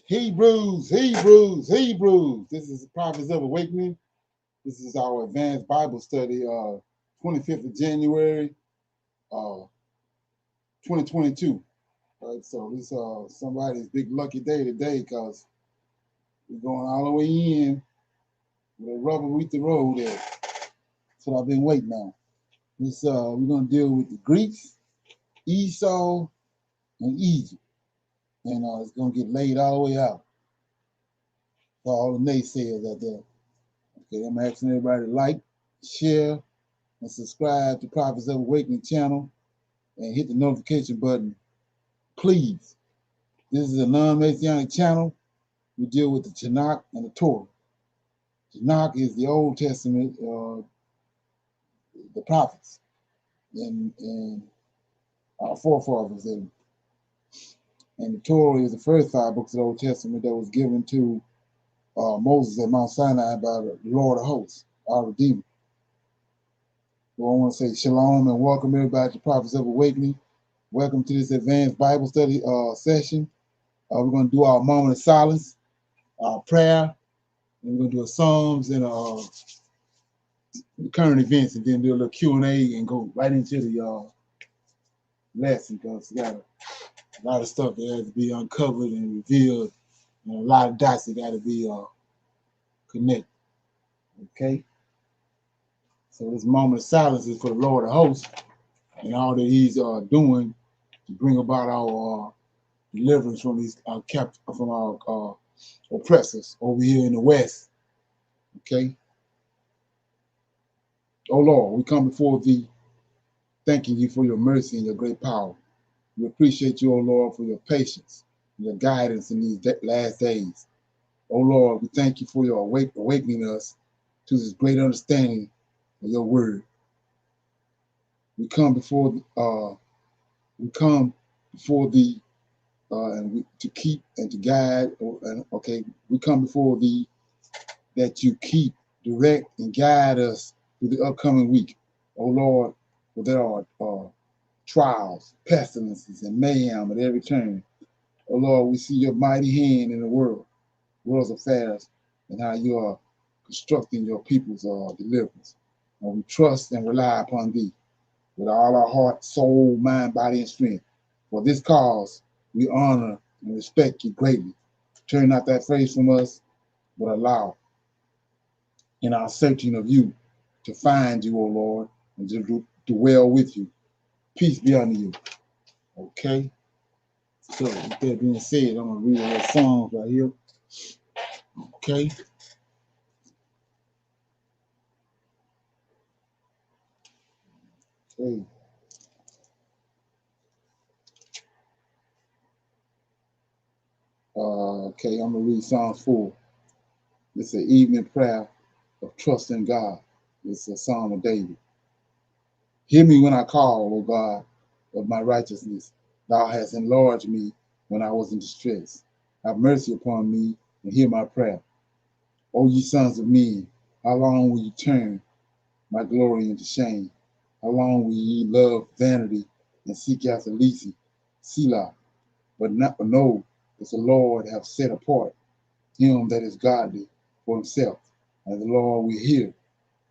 Hebrews, Hebrews, Hebrews. This is the Prophets of Awakening. This is our advanced Bible study, 25th of January, 2022. Right, so this somebody's big lucky day today because we're going all the way in with a rubber meet the road there. That's what I've been waiting on. This we're gonna deal with the Greeks, Esau, and Egypt, and it's gonna get laid all the way out for all the naysayers out there. Okay, I'm asking everybody to like, share, and subscribe to Prophets of Awakening channel and hit the notification button, please. This is a non-Messianic channel. We deal with the Tanakh and the Torah. Tanakh is the Old Testament, the prophets, and our forefathers. And the Torah is the first 5 books of the Old Testament that was given to Moses at Mount Sinai by the Lord of Hosts, our Redeemer. So I want to say shalom and welcome everybody to Prophets of Awakening. Welcome to this advanced Bible study session. We're going to do our moment of silence, our prayer, and we're going to do a Psalms and the current events, and then do a little Q&A and go right into the lesson, because we got a lot of stuff that has to be uncovered and revealed, and a lot of dots that got to be connected. Okay? So this moment of silence is for the Lord of Hosts and all that He's doing to bring about our deliverance from these from our oppressors over here in the West. Okay? Oh Lord, we come before Thee, thanking You for Your mercy and Your great power. We appreciate You, oh Lord, for Your patience and Your guidance in these last days. Oh Lord, we thank You for Your awakening us to this great understanding of Your word. We come before Thee and to keep and to guide. Okay, we come before Thee that You keep, direct, and guide us through the upcoming week. Oh Lord, for there are trials, pestilences, and mayhem at every turn. Oh Lord, we see Your mighty hand in the world's affairs, and how You are constructing Your people's deliverance. And we trust and rely upon Thee with all our heart, soul, mind, body, and strength. For this cause, we honor and respect You greatly. Turn not that face from us, but allow in our searching of You to find You, O Lord, and to dwell with You. Peace be unto You. Okay? So, with that being said, I'm going to read a little song right here. Okay? Okay. Okay, I'm going to read Psalms 4. It's an evening prayer of trust in God. It's a Psalm of David. Hear me when I call, O God, of my righteousness. Thou hast enlarged me when I was in distress. Have mercy upon me and hear my prayer. O ye sons of men, how long will ye turn my glory into shame? How long will ye love vanity and seek after leasing? Selah. But know that the Lord hath set apart him that is godly for Himself, and the Lord will hear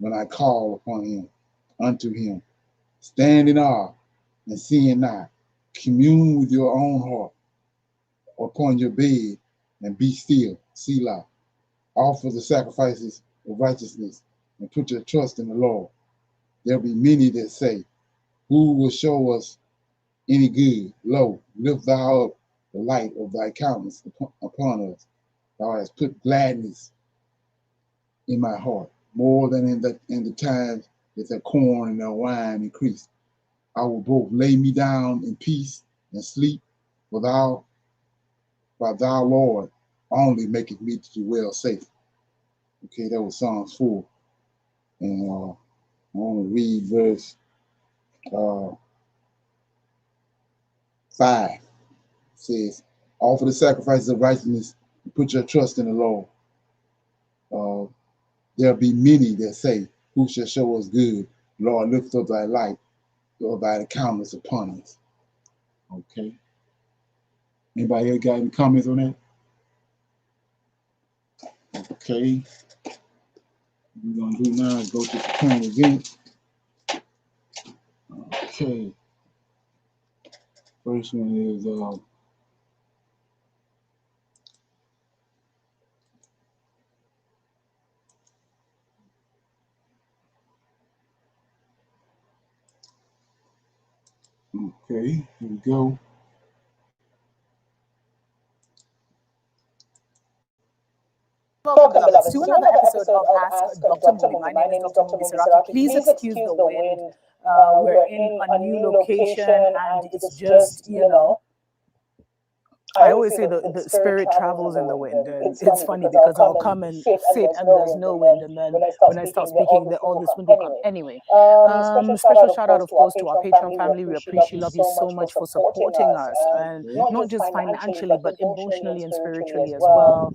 when I call upon Him, unto Him. Stand in awe and sin not. Commune with your own heart upon your bed and be still. Selah. Offer the sacrifices of righteousness and put your trust in the Lord. There'll be many that say, who will show us any good? Lo, lift Thou up the light of Thy countenance upon us. Thou hast put gladness in my heart, more than in the times that the corn and the wine increased. I will both lay me down in peace and sleep, for Thou, Lord, only maketh me to dwell safe. Okay, that was Psalms 4. And I want to read verse 5 says, offer the sacrifices of righteousness and put your trust in the Lord. There'll be many that say, who shall show us good? Lord, lift up thy light, or thy countenance upon us. Okay. Anybody else got any comments on that? Okay. What we're going to do now is go to the current event. Okay. First one is okay, here we go. Welcome, beloveds, to another episode of Ask Dr. Mumi. My name is Dr. Mumi Saraki. Please excuse the wind. We're in a new location, and it's just, I always say the spirit travels in the wind, and it's funny because I'll come and sit and there's no wind, and then when I start speaking, all this wind will come. Anyway, special shout out, of course, to our Patreon family. We appreciate, love you so much for supporting us, and not just financially, but emotionally and spiritually as well.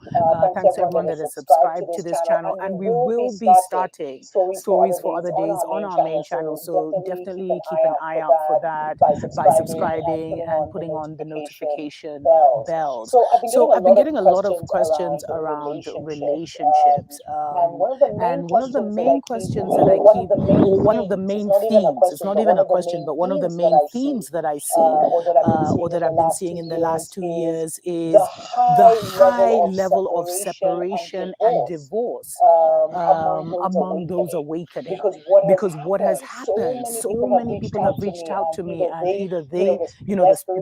Thanks to everyone that has subscribed to this channel, and we will be starting stories for other days on our main channel, so definitely keep an eye out for that by subscribing and putting on the notification bells. So I've been getting a lot of questions around relationships, and one of the main questions that I keep, or one of the main themes, it's not even a question, but one of the main themes that I see, or that I've been seeing in the last 2 years, is the high level of separation and divorce among those awakening. Because what has happened, so many people have reached out to me, and either they,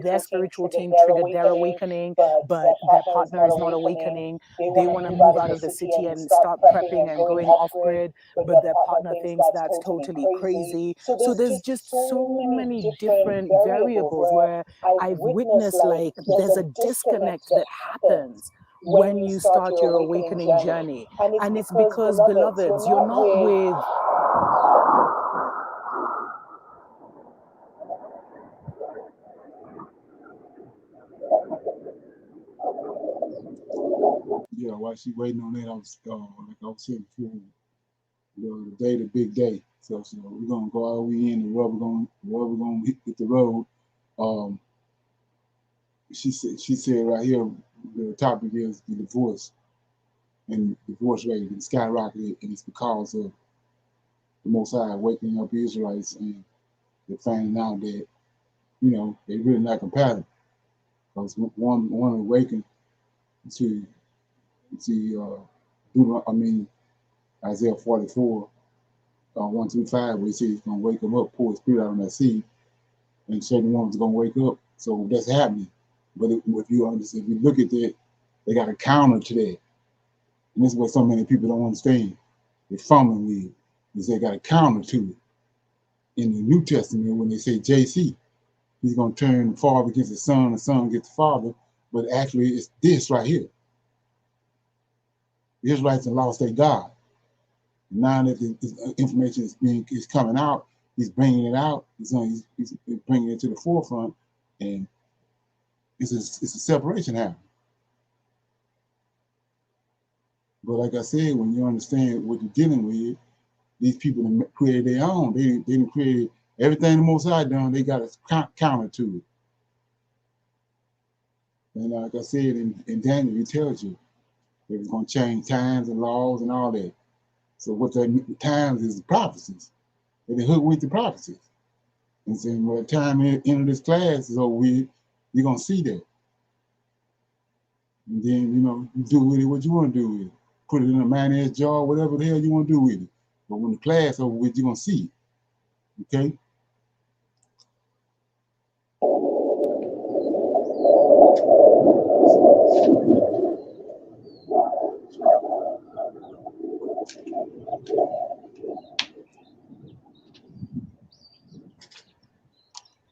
their spiritual team triggered their awakening, but their partner is not awakening. They want to move out of the city and start prepping and going off grid, but their partner thinks that's totally crazy. So there's just so many different variables where I've witnessed, like, there's a disconnect that happens when you start your awakening journey. And it's because, beloveds, you're not with Yeah, while she waiting on that, I was like I was saying before, the day, the big day. So we're gonna go all the way in. The rubber gonna hit the road. She said right here, the topic is the divorce and divorce rate and skyrocketed, and it's because of the Most High waking up Israelites, and they're finding out that they really not compatible. Because one awakened to Isaiah 44, 1 through 5, where he says he's gonna wake them up, pour his spirit out on that seed, and certain ones are gonna wake up. So that's happening. But if you look at that, they got a counter to that. And this is what so many people don't understand. They're fumbling with it. Is they got a counter to it. In the New Testament, when they say JC, he's gonna turn the father against the son against the father, but actually it's this right here. The Israelites have lost their God. Now that the information is coming out, he's bringing it out. He's bringing it to the forefront, and it's a separation happening. But like I said, when you understand what you're dealing with, these people have created their own. They didn't create everything the Most High done. They got a counter to it. And like I said, in Daniel, he tells you they was going to change times and laws and all that. So what that times is prophecies. They hook with the prophecies. And saying, well, the time into this class is over with, you're going to see that. And then, you do with it what you want to do with it. Put it in a mayonnaise jar, whatever the hell you want to do with it. But when the class over with, you're going to see it. Okay?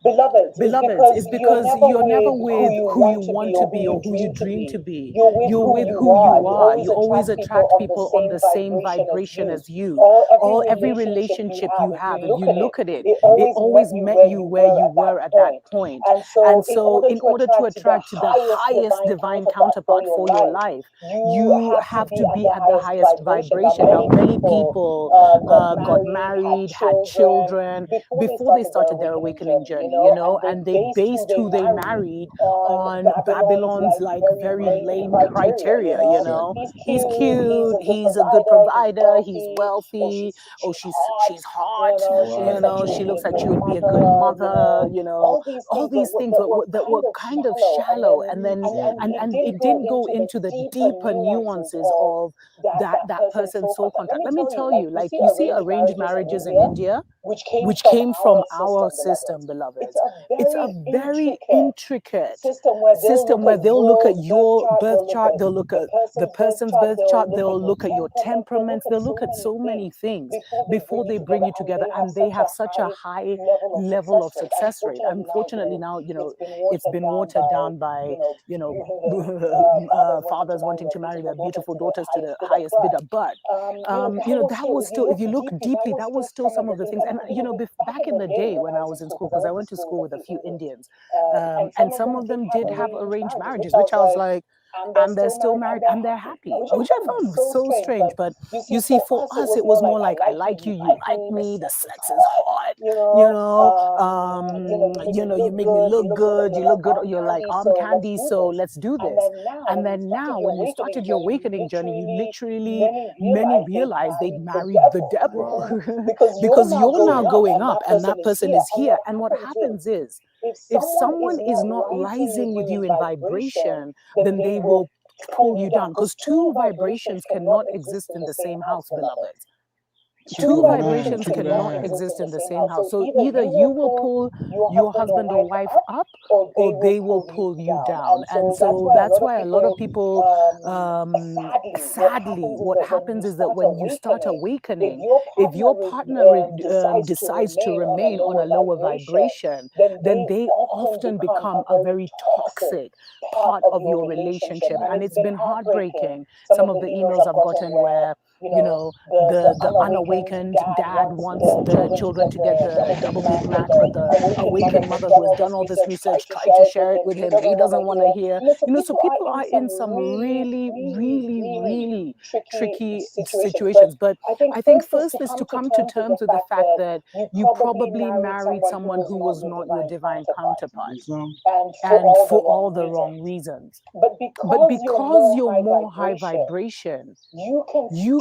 Beloveds, it's because you're never with who you want to be or who you dream to be. You're with who you are. You always attract people on the same vibration as you. Every relationship you have, if you look at it, it always met you where you were at that point. And so in order to attract the highest divine counterpart for your life, you have to be at the highest vibration. Now, many people got married, had children before they started their awakening journey, and they based who they married on Babylon's like very lame criteria, He's cute, he's a good provider, he's wealthy, oh, she's hot, she looks like she would be a good mother, all these things that were kind of shallow, and then and it didn't go into the deeper nuances of that person's soul contract. Let me tell you, like, you see arranged marriages in India, which came from our system, beloveds. It's a very intricate system where they'll look at your birth chart, they'll look at the person's birth chart, they'll look at your temperaments, they'll look at so many things before they bring you together, and they have such a high level of success rate. Unfortunately now, it's been watered down by, fathers wanting to marry their beautiful daughters to the highest bidder. But, that was still, if you look deeply, that was still some of the things. And, back in the day when I was in school, because I went to school with a few Indians, and some of them did have arranged marriages, which I was like, and they're still married and they're happy, which I found so strange. But you see, for us, it was more like, I like you, you like me, the sex is hot, you make me look good, you look good, you're like arm candy, so let's do this. And then now, when you started your awakening journey, you literally, many realized they'd married the devil because you're now going up and that person is here. And what happens is, if someone is not rising with you in vibration, then they will pull you down, because two vibrations cannot exist in the same house, beloveds. Two vibrations cannot exist in the same house. So either you will pull your husband or wife up, or they will pull you down. And so that's why a lot of people, sadly, what happens is that when you start awakening, if your partner decides to remain on a lower vibration, then they often become a very toxic part of your relationship. And it's been heartbreaking, some of the emails I've gotten where, the unawakened dad wants the children to get the double Big Mac, but the awakened mother who has done all this research tried to share it with him. He doesn't want to hear. So people are in some really, really, really tricky situations. But I think first is to come to terms with the fact that you probably married someone who was not your divine counterpart, and for all the wrong reasons. But because you're more high vibration, you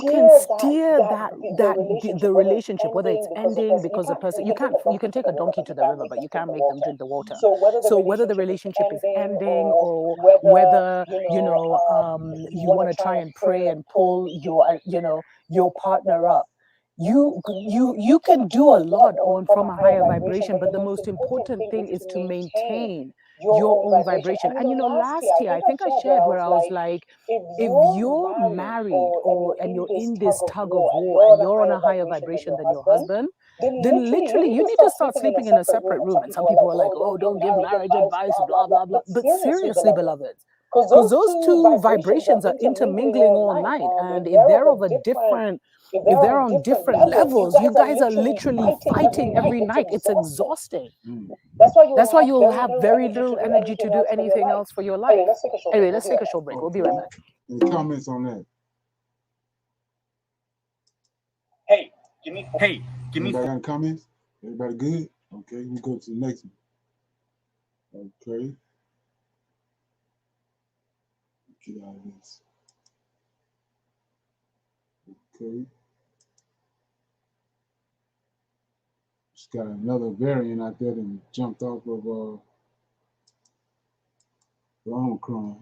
can steer the relationship, whether it's ending because the person, you can take a donkey to the river, but you can't make them drink the water. So whether the relationship is ending, or whether you want to try and pray and pull your partner up, you can do a lot from a higher vibration, but the most important thing is to maintain your own vibration. And last year I think I shared where I was like, if you're married and you're in this tug of war and you're on a higher vibration than your husband, then literally you need to start sleeping in a separate room. And some people are like, oh, don't give marriage advice, blah blah blah. But seriously, beloveds, because those two vibrations are intermingling all night, and if they're of a different, if they're on different levels, you guys are literally fighting every night. It's exhausting. That's why you'll have very little energy to do anything else for your life. Anyway, let's take a short break. We'll be right back. Any comments on that? Hey, give me. Anybody got comments? Everybody good? Okay, we go to the next one. Okay. Get out of this. Okay. Just got another variant out there that jumped off of the Omicron.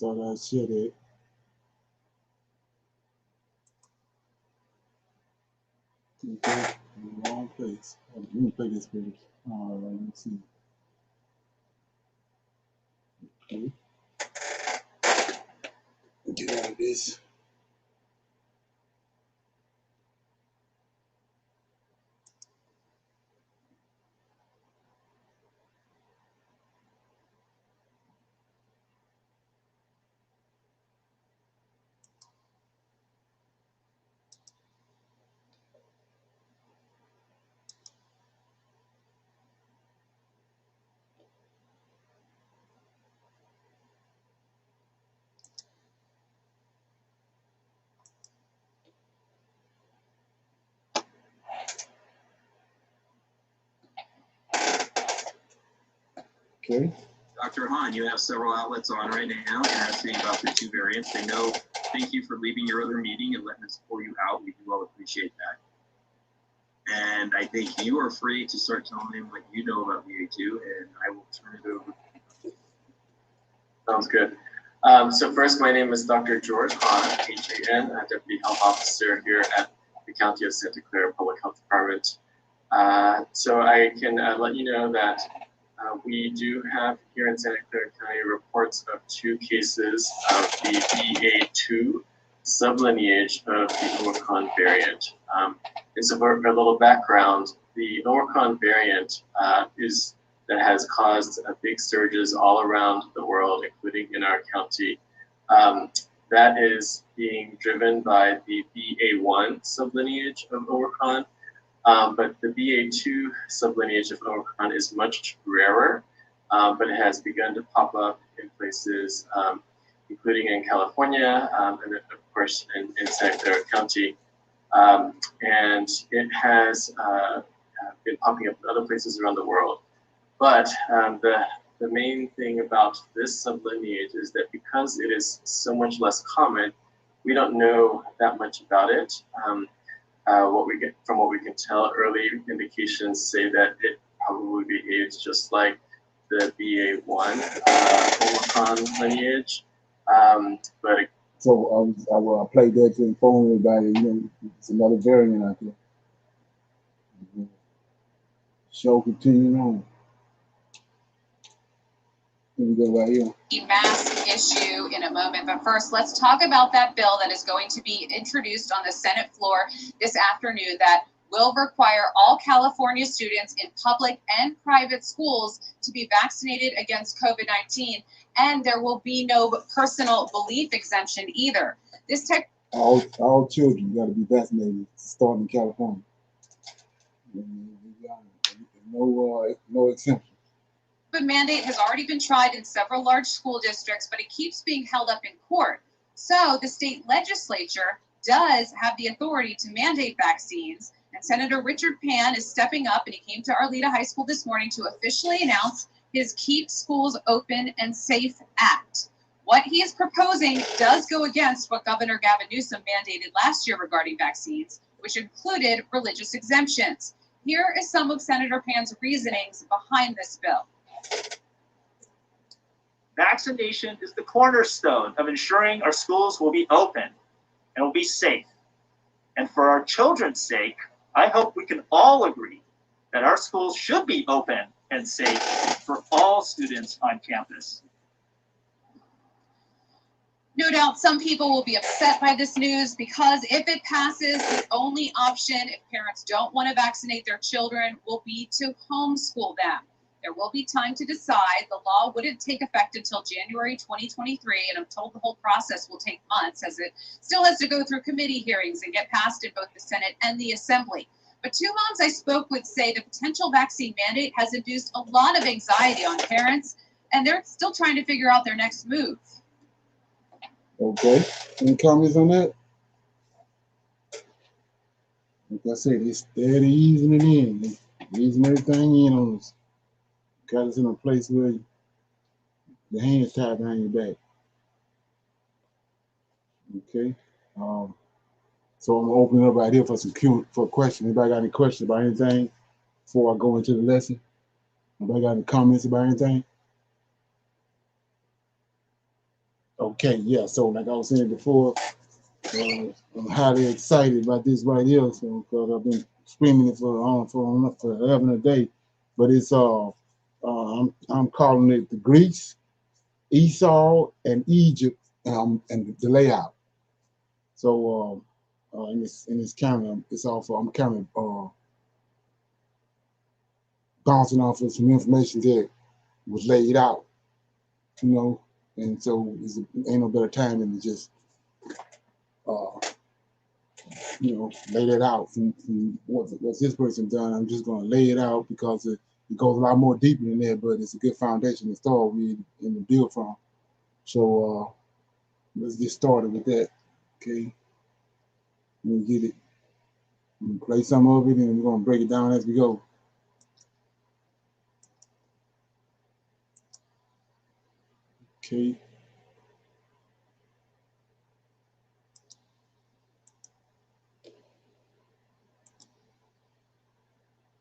Thought I'd share that. Okay, in the wrong place. Let me play this first. All right, let's see. Okay. Get out of this. Okay. Dr. Hahn, you have several outlets on right now asking about the two variants. They know, thank you for leaving your other meeting and letting us pull you out. We do well appreciate that. And I think you are free to start telling them what you know about BA2, and I will turn it over. Sounds good. So first, my name is Dr. George Hahn, H-A-N, Deputy Health Officer here at the County of Santa Clara Public Health Department. So I can let you know that we do have here in Santa Clara County reports of 2 cases of the BA2 sublineage of the Omicron variant. And so for a little background, the Omicron variant that has caused big surges all around the world, including in our county. That is being driven by the BA1 sublineage of Omicron. But the BA2 sublineage of Omicron is much rarer, but it has begun to pop up in places, including in California, and then of course in Santa Clara County. And it has been popping up in other places around the world. But the main thing about this sublineage is that because it is so much less common, we don't know that much about it. What we can tell, early indications say that it probably behaves just like the BA1 Omicron lineage. But So I will play that to inform everybody. You know, it's another variant out there. Show continuing on. Here we go right here. The mask issue in a moment, but first let's talk about that bill that is going to be introduced on the Senate floor this afternoon that will require all California students in public and private schools to be vaccinated against COVID-19, and there will be no personal belief exemption either. This tech all children got to be vaccinated starting in California. No exemption. The mandate has already been tried in several large school districts, but it keeps being held up in court. So the state legislature does have the authority to mandate vaccines, and Senator Richard Pan is stepping up, and he came to Arleta High School this morning to officially announce his Keep Schools Open and Safe Act. What he is proposing does go against what Governor Gavin Newsom mandated last year regarding vaccines, which included religious exemptions. Here is some of Senator Pan's reasonings behind this bill. Vaccination is the cornerstone of ensuring our schools will be open and will be safe. And for our children's sake, I hope we can all agree that our schools should be open and safe for all students on campus. No doubt some people will be upset by this news because if it passes, the only option if parents don't want to vaccinate their children will be to homeschool them. There will be time to decide. The law wouldn't take effect until January 2023, and I'm told the whole process will take months as it still has to go through committee hearings and get passed in both the Senate and the Assembly. But 2 moms I spoke with say the potential vaccine mandate has induced a lot of anxiety on parents, and they're still trying to figure out their next move. Okay. Any comments on that? Like I said, they steady easing it in. They easing everything in on us. Got us in a place where the hands tied behind your back. Okay. So I'm gonna open it up right here for some for questions. Anybody got any questions about anything before I go into the lesson? Anybody got any comments about anything? Okay, yeah. So like I was saying before, I'm highly excited about this right here. So because I've been screaming it for 11 a day, but it's I'm calling it the Greeks, Esau, and Egypt, and the layout. So in this county, it's also I'm kind of bouncing off of some information that was laid out, you know, and so ain't no better time than to just lay that out from what's this person done. I'm just going to lay it out because it goes a lot more deeper than that, but it's a good foundation to start with and to build from. So let's get started with that. Okay, let me get it. I'm gonna play some of it and we're gonna break it down as we go. Okay.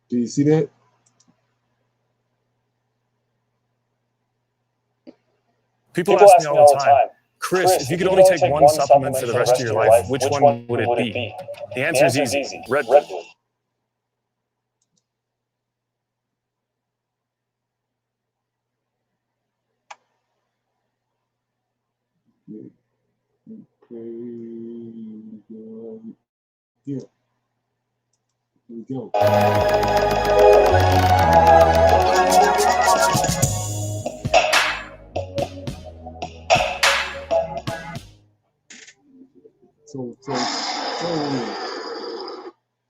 Do you see that? People ask me all the time, Chris, if you could only take one supplement for the rest of your life, which one would it be? The answer is easy, Red Bull. Okay. Here we go.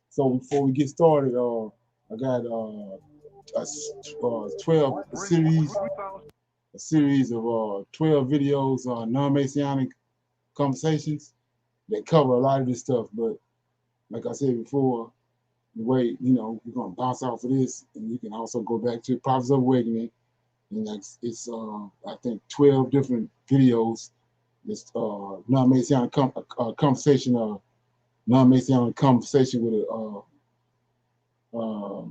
So before we get started, I got a series of 12 videos on non-Messianic conversations that cover a lot of this stuff. But like I said before, the way, we're gonna bounce off of this, and you can also go back to Prophets of Awakening, and it's I think 12 different videos. This non-Messianic conversation, non-Messianic conversation with a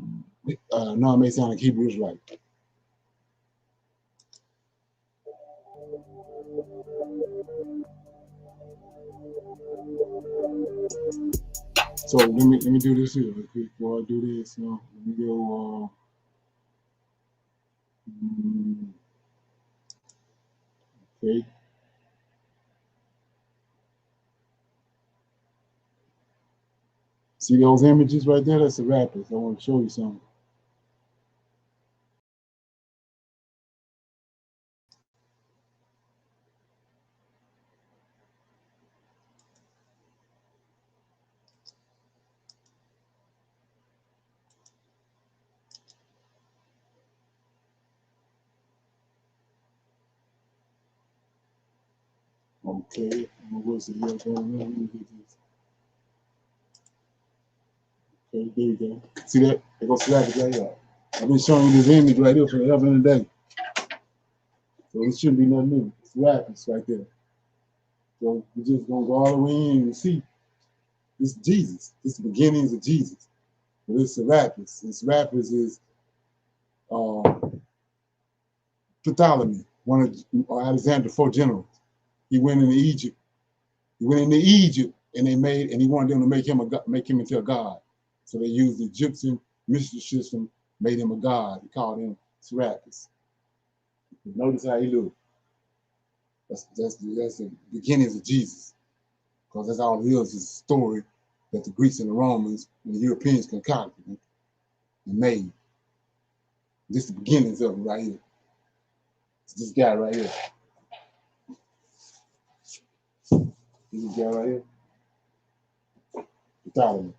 non-Messianic Hebrew Israelite. So let me do this here real quick before I do this. Let me go. Okay. See those images right there? That's the rappers. I want to show you something. Okay, what's the year going on? Let me get this. Okay, there you go. See that? They're gonna slap it right here. I've been showing you this image right here forever and a day. So it shouldn't be nothing new. It's rappers right there. So we're just gonna go all the way in and see. This is Jesus. This is the beginnings of Jesus. But it's the rappers. This rappers is Ptolemy, one of Alexander IV generals. He went into Egypt. He went into Egypt, and he wanted them to make him into a god. So they used the Egyptian mystical system, made him a god. They called him Serapis. Notice how he looked. That's the beginnings of Jesus, because that's all it is a story that the Greeks and the Romans and the Europeans concocted and made. This is the beginnings of it right here. It's this guy right here. This guy right here. Ptolemy.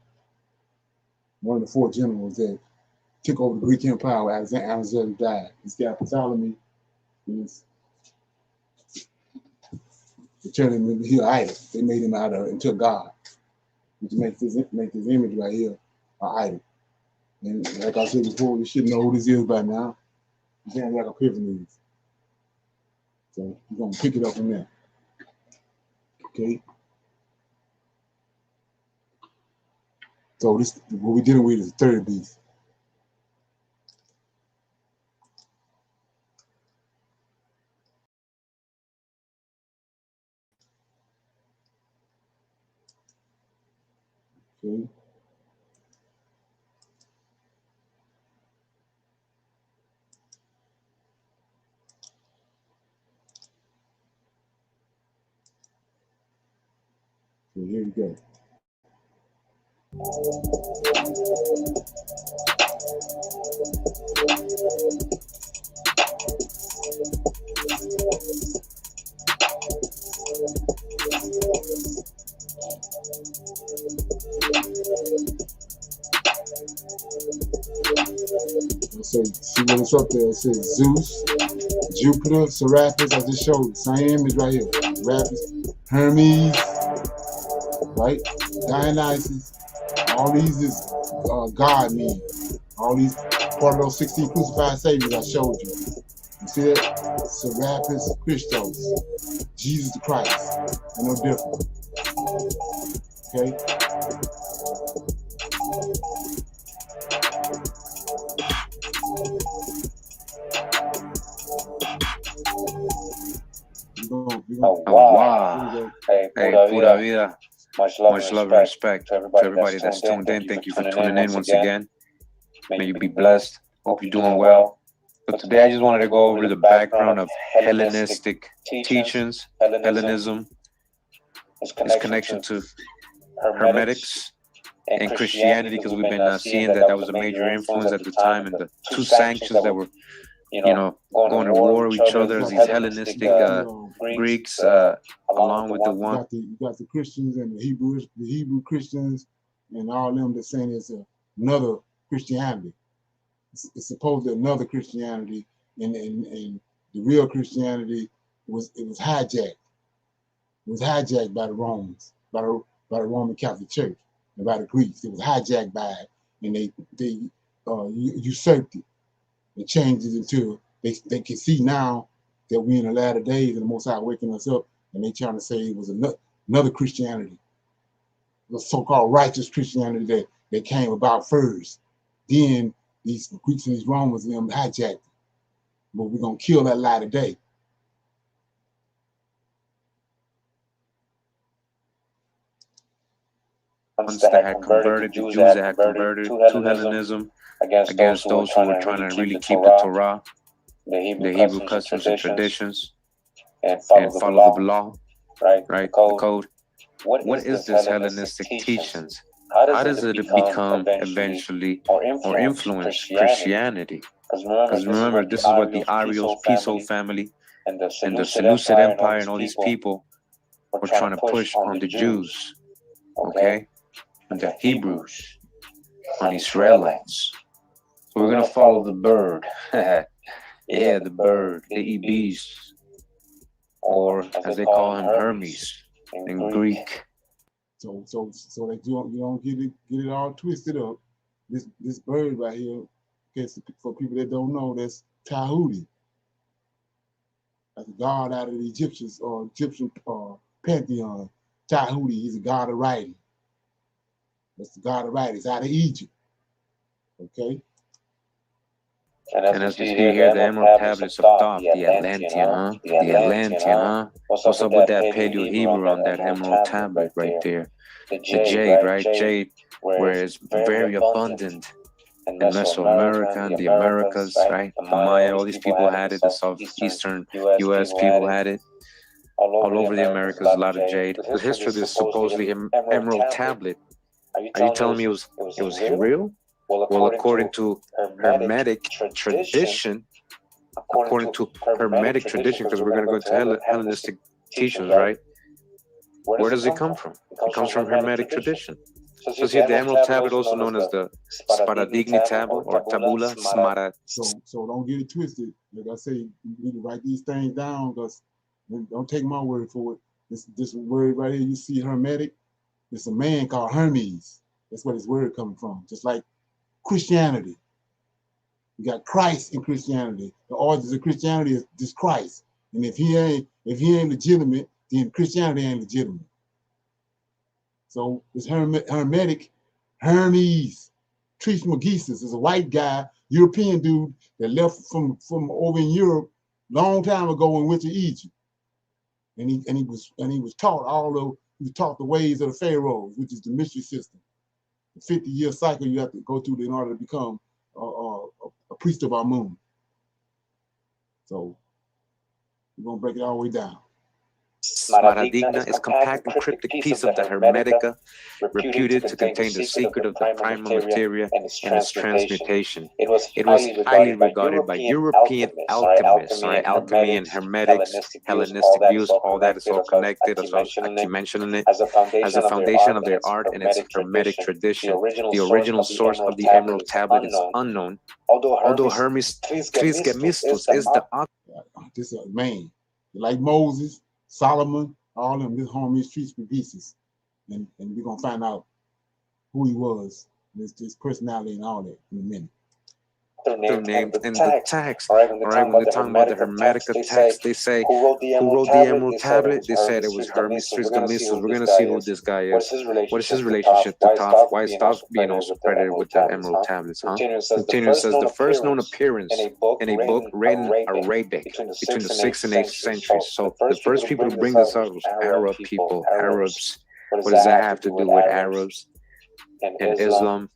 One of the 4 generals that took over the Greek Empire when Alexander died. This guy Ptolemy is turning him into an idol. They made him into a god, which makes this image right here an idol. And like I said before, you should know who this is by now. It's like Epiphanies. So we're gonna pick it up from there. Okay. So this, what we're dealing with is the third beast. Okay. So here we go. So see what it's up there. It says Zeus, Jupiter, Serapis. I just showed you. Same image right here. Serapis, Hermes, right? Dionysus. All these is God men. All these part of those 16 crucified saviors I showed you. You see that? Serapis Christos, Jesus the Christ, and no different. Okay? Oh, wow. Hey, pura vida. Much love and respect to everybody that's tuned in. Thank you for tuning in once again. May you be blessed. Hope you're doing well. So today I just wanted to go over the background of Hellenistic teachings, Hellenism, its connection to Hermetics and Christianity, because we've been seeing that was a major influence at the time, and the two sanctions that were, going to war with each other, these Hellenistic Greeks, along with the one. You got the Christians and the Hebrew Christians, and all them that's saying it's another Christianity. It's supposedly another Christianity, and the real Christianity was hijacked. It was hijacked by the Romans, by the Roman Catholic Church, and by the Greeks. It was hijacked by it, and they usurped it and changed it into, they can see now that we're in the latter days and the Most High waking us up, and they trying to say it was another Christianity, the so-called righteous Christianity that came about first. Then these Greeks and these Romans, them hijacked it. But we're going to kill that lie today. Ones that had converted, the Jews that had converted to Hellenism, against those who were trying to really keep the Torah, the Hebrew customs and traditions, and follow the law, right? The code. What is this Hellenistic teachings? How does it become eventually or influence Christianity? Because remember, this is what the Arios, Piso family, and the Seleucid Empire and all these people were trying to push on the Jews, okay? And the Hebrews, on Israelites. So we're going to follow the bird. Yeah, the bird, the Ibis, or as they call him, Hermes in Greek. So that you don't get it all twisted up. This bird right here, okay, for people that don't know, that's Tahuti. That's a god out of the Egyptians or Egyptian pantheon. Tahuti, he's a god of writing. That's the god of writing. It's out of Egypt. Okay. And as we see here, the Emerald Tablets of Thoth, the Atlantean, The Atlantean, What's up with that Paleo-Hebrew on that Emerald Tablet right there? The jade, right? Jade, where it's very abundant in Mesoamerica and the Americas, right? The Maya, all these people had it. The southeastern U.S. people had it. All over the Americas, a lot of jade. The history of this supposedly Emerald Tablet. Are you telling me it was real? Well, according to Hermetic tradition, because we're going to go into Hellenistic teachings, right? Where does it come from? It comes from Hermetic tradition. So see, the Emerald Tablet, also known as the Sparadigni Tablet or Tabula Smara. So don't get it twisted. Like I say, you need to write these things down, because don't take my word for it. This word right here, you see Hermetic, it's a man called Hermes. That's where this word comes from. Just like Christianity. You got Christ in Christianity. The origins of Christianity is this Christ. And if he ain't legitimate, then Christianity ain't legitimate. So it's Hermetic. Hermes Trismegistus is a white guy, European dude that left from over in Europe long time ago and went to Egypt. And he was taught the ways of the pharaohs, which is the mystery system. The 50-year cycle you have to go through in order to become a priest of Amun. So we're gonna break it all the way down. Smaradigna is a compact and cryptic piece of the Hermetica, reputed to contain the secret of the primal materia and its transmutation. It was highly regarded by European alchemists, right? Alchemy and Hermetics, Hellenistic views, all that is all connected, as I keep mentioning it, as the foundation of their art and its Hermetic tradition. The original source of the Emerald Tablet is unknown, although Hermes Trismegistus is the author. This is a man, like Moses, Solomon, all of them, this Hermes Trismegistus. And we're going to find out who he was, his personality and all that in a minute. their names in the text. All right, when they're talking about the Hermetica text, they say, who wrote the Emerald Tablet? They said it was Hermes Trismegistus. We're going to see who this guy is. What is his relationship to Thoth? Why is Thoth being also credited with the Emerald Tablets, huh? Continuing says, the first known appearance in a book written Arabic between the 6th and 8th centuries. So the first people to bring this up was Arab people, Arabs. What does that have to do with Arabs and Islam?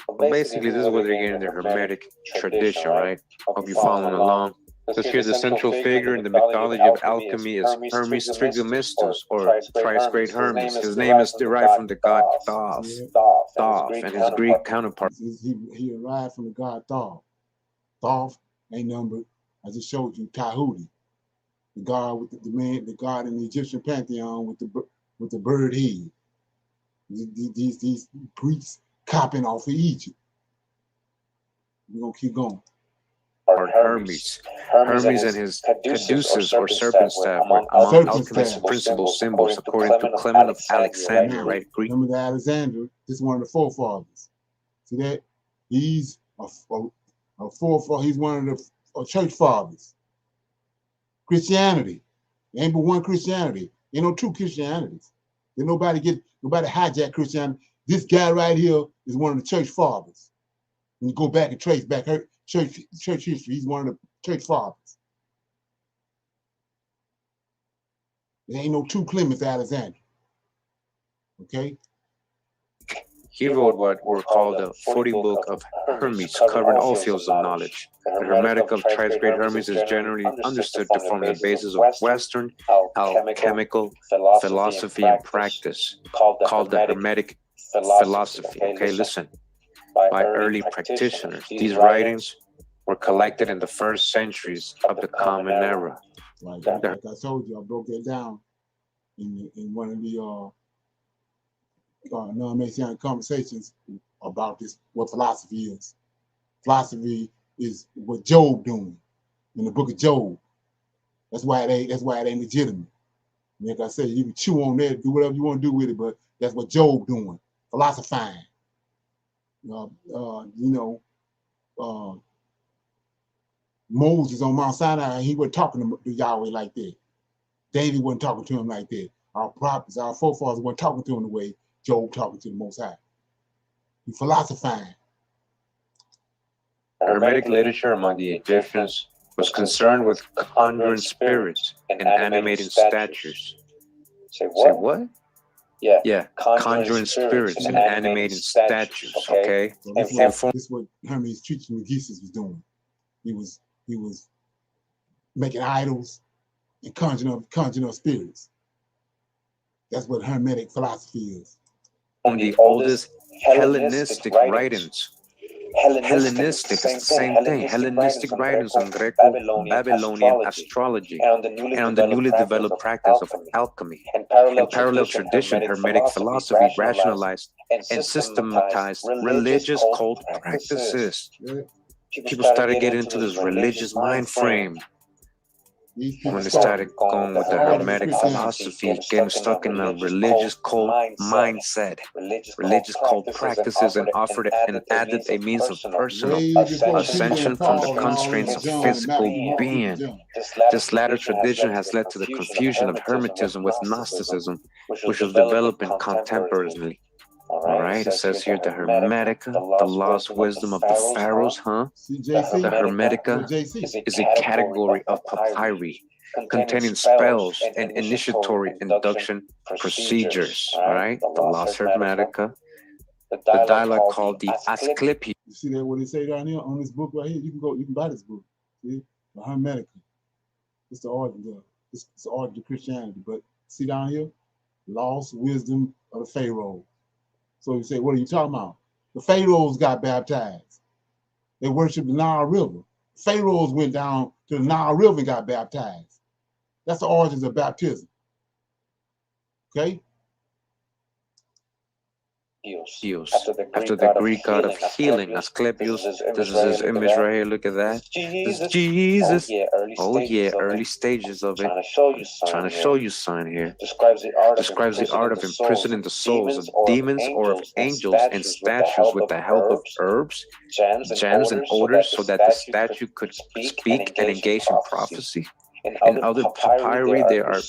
Well, basically, this is where they're getting their Hermetic tradition, right? Hope you're following along. So here, the central figure in the mythology of alchemy is Hermes Trismegistus, or thrice great Hermes. His name is derived from the god Thoth, and his Greek counterpart. He arrived from the god Thoth. Thoth ain't numbered. I just showed you Tahuti, the god with the god in the Egyptian pantheon with the bird head. These Greeks copying off of Egypt. We're gonna keep going. Hermes and his caduceus or serpent staff were among alchemist's principal symbols, according to Clement of Alexandria, right? Greek. Remember Alexander? This is one of the forefathers. See that? He's a forefather. He's one of the church fathers. Christianity. There ain't but one Christianity. Ain't no two Christianities. Then nobody hijack Christianity. This guy right here is one of the church fathers. When you go back and trace back her church history, he's one of the church fathers. There ain't no two Clements Alexander. Okay? He wrote what were called the 40 Book of Hermes, covering all fields of knowledge. The Hermetic of thrice great Hermes is generally understood to form the basis of Western alchemical philosophy and practice, called the Hermetic philosophy. Okay, listen. By early practitioners, these writings were collected in the first centuries of the Common Era. Like I told you, I broke that down in one of the non-Messianic conversations about this, what philosophy is. Philosophy is what Job doing in the book of Job. That's why it ain't legitimate. Like I said, you can chew on that, do whatever you want to do with it, but that's what Job doing, philosophizing. Moses on Mount Sinai, he wasn't talking to Yahweh like that. David wasn't talking to him like that. Our prophets, our forefathers weren't talking to him the way Job talking to the Most High. He philosophizing. Hermetic literature among the Egyptians was concerned with conjuring spirits and animating statues. Say what? Yeah, conjuring spirits and animating statues, okay? So this is what Hermes Trismegistus was doing. He was making idols and conjuring up spirits. That's what Hermetic philosophy is. On the oldest Hellenistic writings. Hellenistic is the same thing. Hellenistic writings on Greco-Babylonian astrology and on the newly developed practice of alchemy. In parallel tradition, Hermetic philosophy rationalized and systematized religious cult practices. People started getting into this religious mind frame. When they started going with the Hermetic philosophy, getting stuck in a religious cult mindset, religious cult practices, and offered and added a means of personal ascension from the constraints of physical being. This latter tradition has led to the confusion of Hermetism with Gnosticism, which was developing contemporarily. All right, it says here the Hermetica, the lost wisdom of the pharaohs, huh? The Hermetica is a category of papyri containing spells and initiatory induction procedures, all right? The lost Hermetica, the dialogue called the Asclepius. You see that what they say down here on this book right here? You can buy this book. See? The Hermetica. It's the origin of Christianity. But see down here? Lost wisdom of the Pharaoh. So you say, what are you talking about? The Pharaohs got baptized. They worshiped the Nile River. Pharaohs went down to the Nile River and got baptized. That's the origins of baptism. Okay? Theos. After the Greek god of healing, Asclepius. This is his image right here. Look at that. This is Jesus. Oh yeah, early stages of it. Trying to show you sign here. Describes the art of imprisoning the souls of demons or of angels in statues with the help of herbs, gems, and odors, so that the statue could speak and engage in prophecy. In other papyri, there are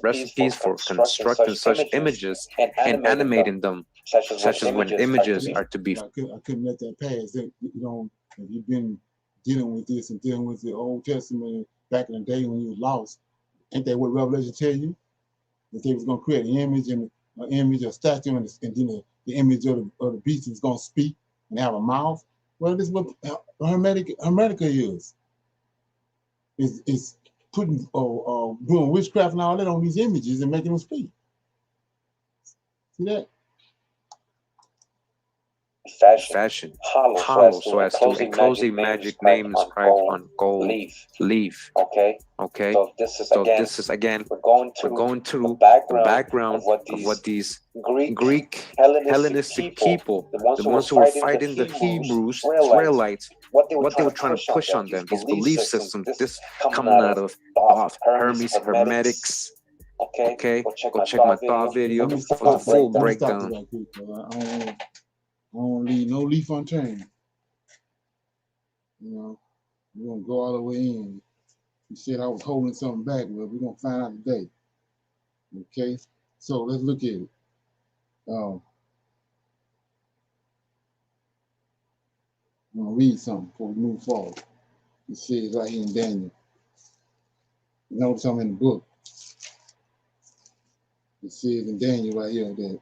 recipes for constructing such images and animating them, such as when images are to be. I couldn't let that pass. You know, if you've been dealing with this and dealing with the Old Testament back in the day when you was lost, ain't that what Revelation tell you? That they was going to create an image and an image, a statue, and then the image of the beast is going to speak and have a mouth. Well, this is what Hermetica is. It's putting doing witchcraft and all that on these images and making them speak. See that? Fashion, hollow, so as to enclose a magic name inscribed on gold leaf. Okay. So this is again, we're going to the background of what these Greek Hellenistic people, the ones who were fighting the Hebrews, Israelites, what they were trying to push on them, these belief systems, this coming out of Hermes, Hermetics. Okay, go check my thought video for the full breakdown. I don't leave no leaf unturned. You know, we're gonna go all the way in. You said I was holding something back, but we're gonna find out today. Okay, so let's look at it. I'm gonna read something before we move forward. It says right here in Daniel. Notice I'm in the book. It says in Daniel right here that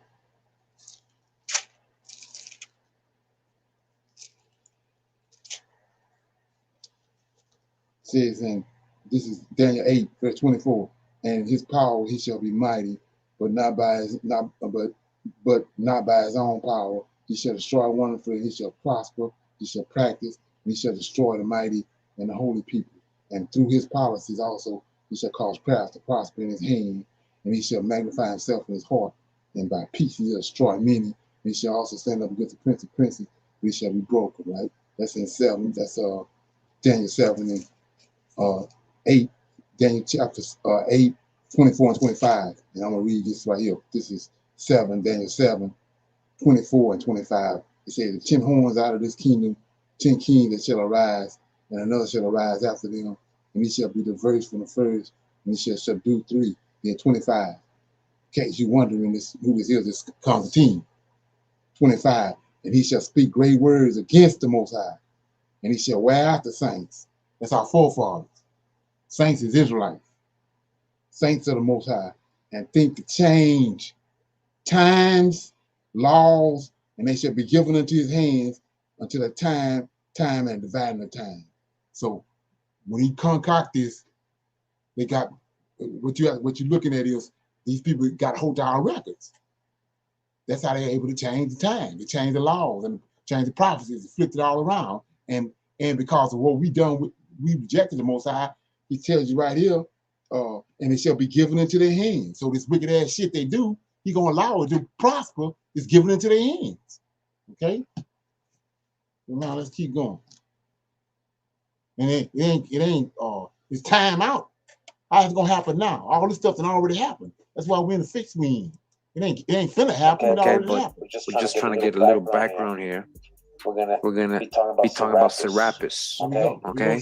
says, and this is Daniel 8, verse 24, and his power he shall be mighty, but not by his own power. He shall destroy wonderfully, he shall prosper, he shall practice, and he shall destroy the mighty and the holy people. And through his policies also he shall cause craft to prosper in his hand, and he shall magnify himself in his heart, and by peace he shall destroy many, and he shall also stand up against the prince of princes, but he shall be broken, right? That's in 7, that's Daniel 7 and 8, Daniel chapter 8, 24 and 25. And I'm going to read this right here. This is 7, Daniel 7, 24 and 25. It says, the 10 horns out of this kingdom, 10 kings that shall arise, and another shall arise after them, and he shall be diverse from the first, and he shall subdue 3. Then 25. In case you're wondering who this is, this Constantine. 25. And he shall speak great words against the Most High, and he shall wear out the saints. That's our forefathers. Saints is Israelites. Saints of the Most High. And think to change times, laws, and they shall be given into his hands until the time, and dividing the time. So when he concoct this, they got what you're looking at is these people got hold to our records. That's how they're able to change the time, to change the laws and change the prophecies, flip it all around. And because of what we done, we rejected the Most High. He tells you right here, and it shall be given into their hands. So this wicked ass shit they do, he gonna allow it to prosper. It's given into their hands. Okay. So now let's keep going. And it ain't. It's time out. How it's gonna happen now? All this stuff that already happened. That's why we're in the fix we in. It ain't finna happen. Okay, but we're just trying to get a little background here. We're gonna be talking about Serapis. Okay.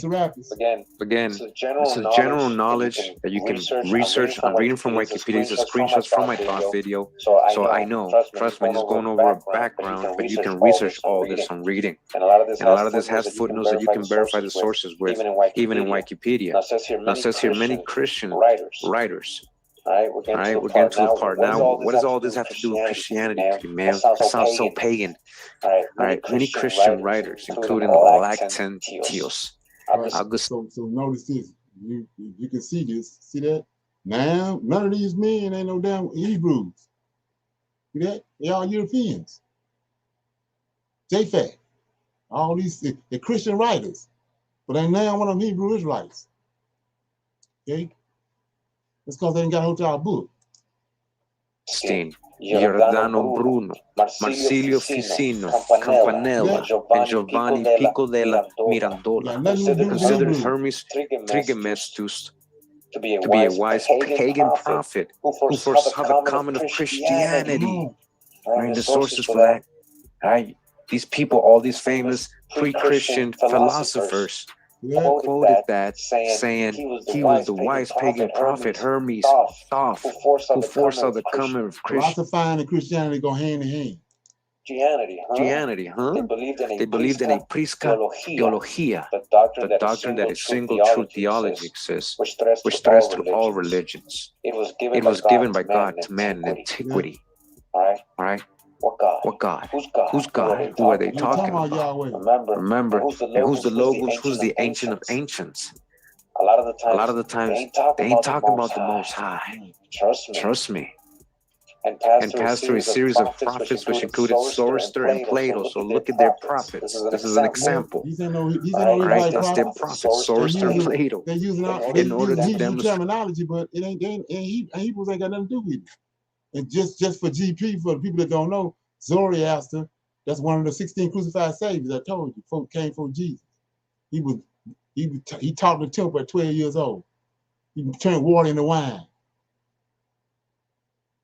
Again, this is general knowledge that you can research. I'm reading from Wikipedia. These are screenshots from my thought video. So I know, trust me, just going over a background, but you can research all this on reading. And a lot of this has footnotes that you can verify the sources with, even in Wikipedia. Now it says here many Christian writers. All right, we're getting to the part now. What does all this have to do with Christianity, man? It sounds so pagan. All right, many Christian writers, including Lactantius. So notice this. You can see this. See that? Now, none of these men ain't no damn Hebrews. See that? They all Europeans. JFAC. All these, the Christian writers. But ain't now one of them Hebrew Israelites. Okay? That's because they ain't got hold to our book. Giordano Bruno, Marsilio Ficino, Campanella, and Giovanni Pico della Mirandola considered Hermes Trismegistus to be a wise pagan prophet who foresaw the coming of Christianity. Right, the sources for that, right? These people, all these famous pre-Christian philosophers, quoted that, saying he was the wise pagan prophet Hermes Thoth, who foresaw the coming of Philosophy and Christianity go hand in hand. Christianity, huh? They believed in a prisca theologia, the doctrine that a single true theology exists, which threads through all religions. It was given by God to man in antiquity. Right? What God? Who's God? Who are they talking about? Remember, and who's the Logos? Who's the Ancient of Ancients? A lot of the times, they ain't talking about the Most High. Trust me. And passed through a series of prophets, which included Zoroaster and Plato. So look at their prophets. This is an example. Right? That's their prophets, Zoroaster and Plato. They're using in order to demonstrate terminology, but it ain't Hebrews ain't got nothing to do with it. And just for GP, for the people that don't know, Zoroaster, that's one of the 16 crucified saviors I told you, folk came from Jesus. He taught the temple at 12 years old. He turned water into wine.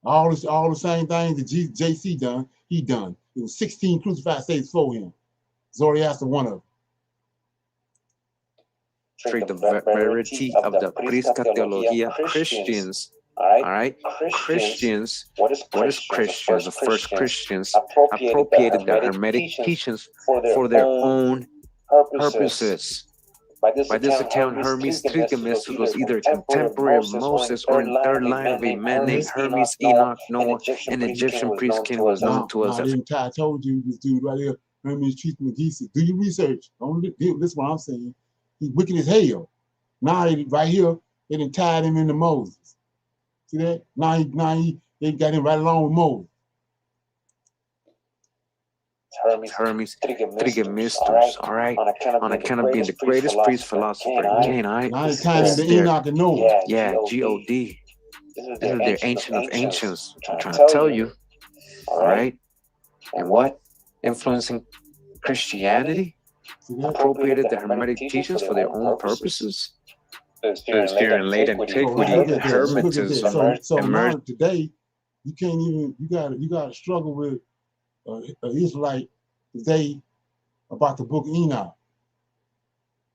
All the same things that JC done, he done. It was 16 crucified saviors for him. Zoroaster, one of them. Treat the verity of the prisca theologia Christians. All right, Christians. What is Christians? The first Christians appropriated the Hermetic teachings for their own purposes. By this account, Hermes Trismegistus was either a contemporary of Moses or in third line of a man named Hermes Enoch Noah, an Egyptian priest king was known to us as. I told you this dude right here, Hermes Trismegistus. Do your research. This is what I'm saying. He's wicked as hell. Now right here, they done tied him into Moses. See that? Now they got him right along with Moses. Hermes Trismegistus, all right? On account of being the greatest priest philosopher in Canaan. Now it's tied into Enoch and Noah. Yeah, G-O-D. This is their Ancient of Ancients. I'm trying to tell you. All right? And what? Influencing Christianity? Appropriated the Hermetic teachings for their own purposes? Here in late antiquity, Hermetism emerged. Today, you can't even, you gotta struggle with an Israelite today about the book of Enoch.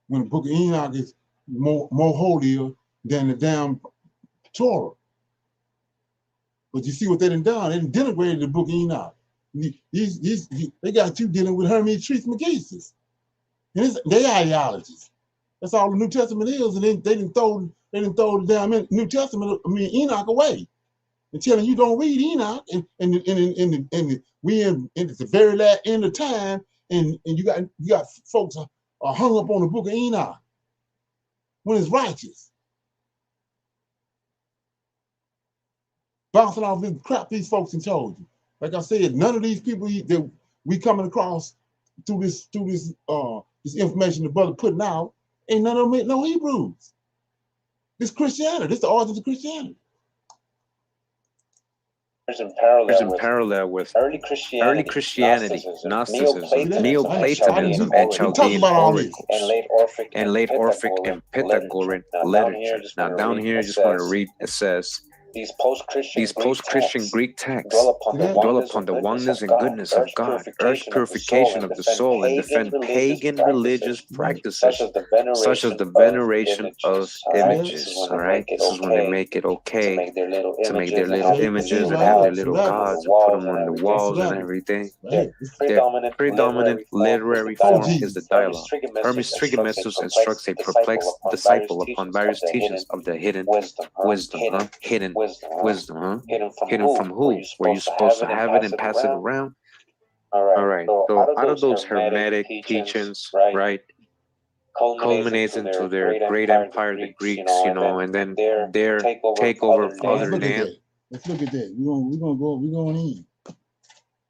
When the book of Enoch is more holier than the damn Torah. But you see what they done? They denigrated the book of Enoch. They got you dealing with Hermes Trismegistus. And it's their ideologies. That's all the New Testament is, and they didn't throw the damn New Testament, Enoch away, and telling you don't read Enoch, and we in the very last end of time, and you got folks are hung up on the book of Enoch when it's righteous, bouncing off this crap these folks and told you. Like I said, none of these people that we coming across through this information the brother putting out. Ain't none of them no Hebrews. This Christianity. This the origins of Christianity. There's in parallel with early Christianity, Gnosticism, Neoplatonism, and Chaldean oracles, and late Orphic and Pythagorean literature. Now down here, I just want to read. It says, these post-Christian Greek texts dwell upon the oneness and goodness of God, urge purification of the soul, and defend pagan religious practices, such as the veneration of images. All right, this is when they make it okay to make their little images and have their little gods and put them on the walls and everything. Their predominant literary form is the dialogue. Hermes Trismegistus instructs a perplexed disciple upon various teachings of the hidden wisdom, hidden wisdom, huh? Hidden from who? Were you supposed to have it and pass it around? All right. So out of those Hermetic teachings, right, culminates into their great empire, the Greeks, and then their takeover of other lands. Let's look at that. We're going in.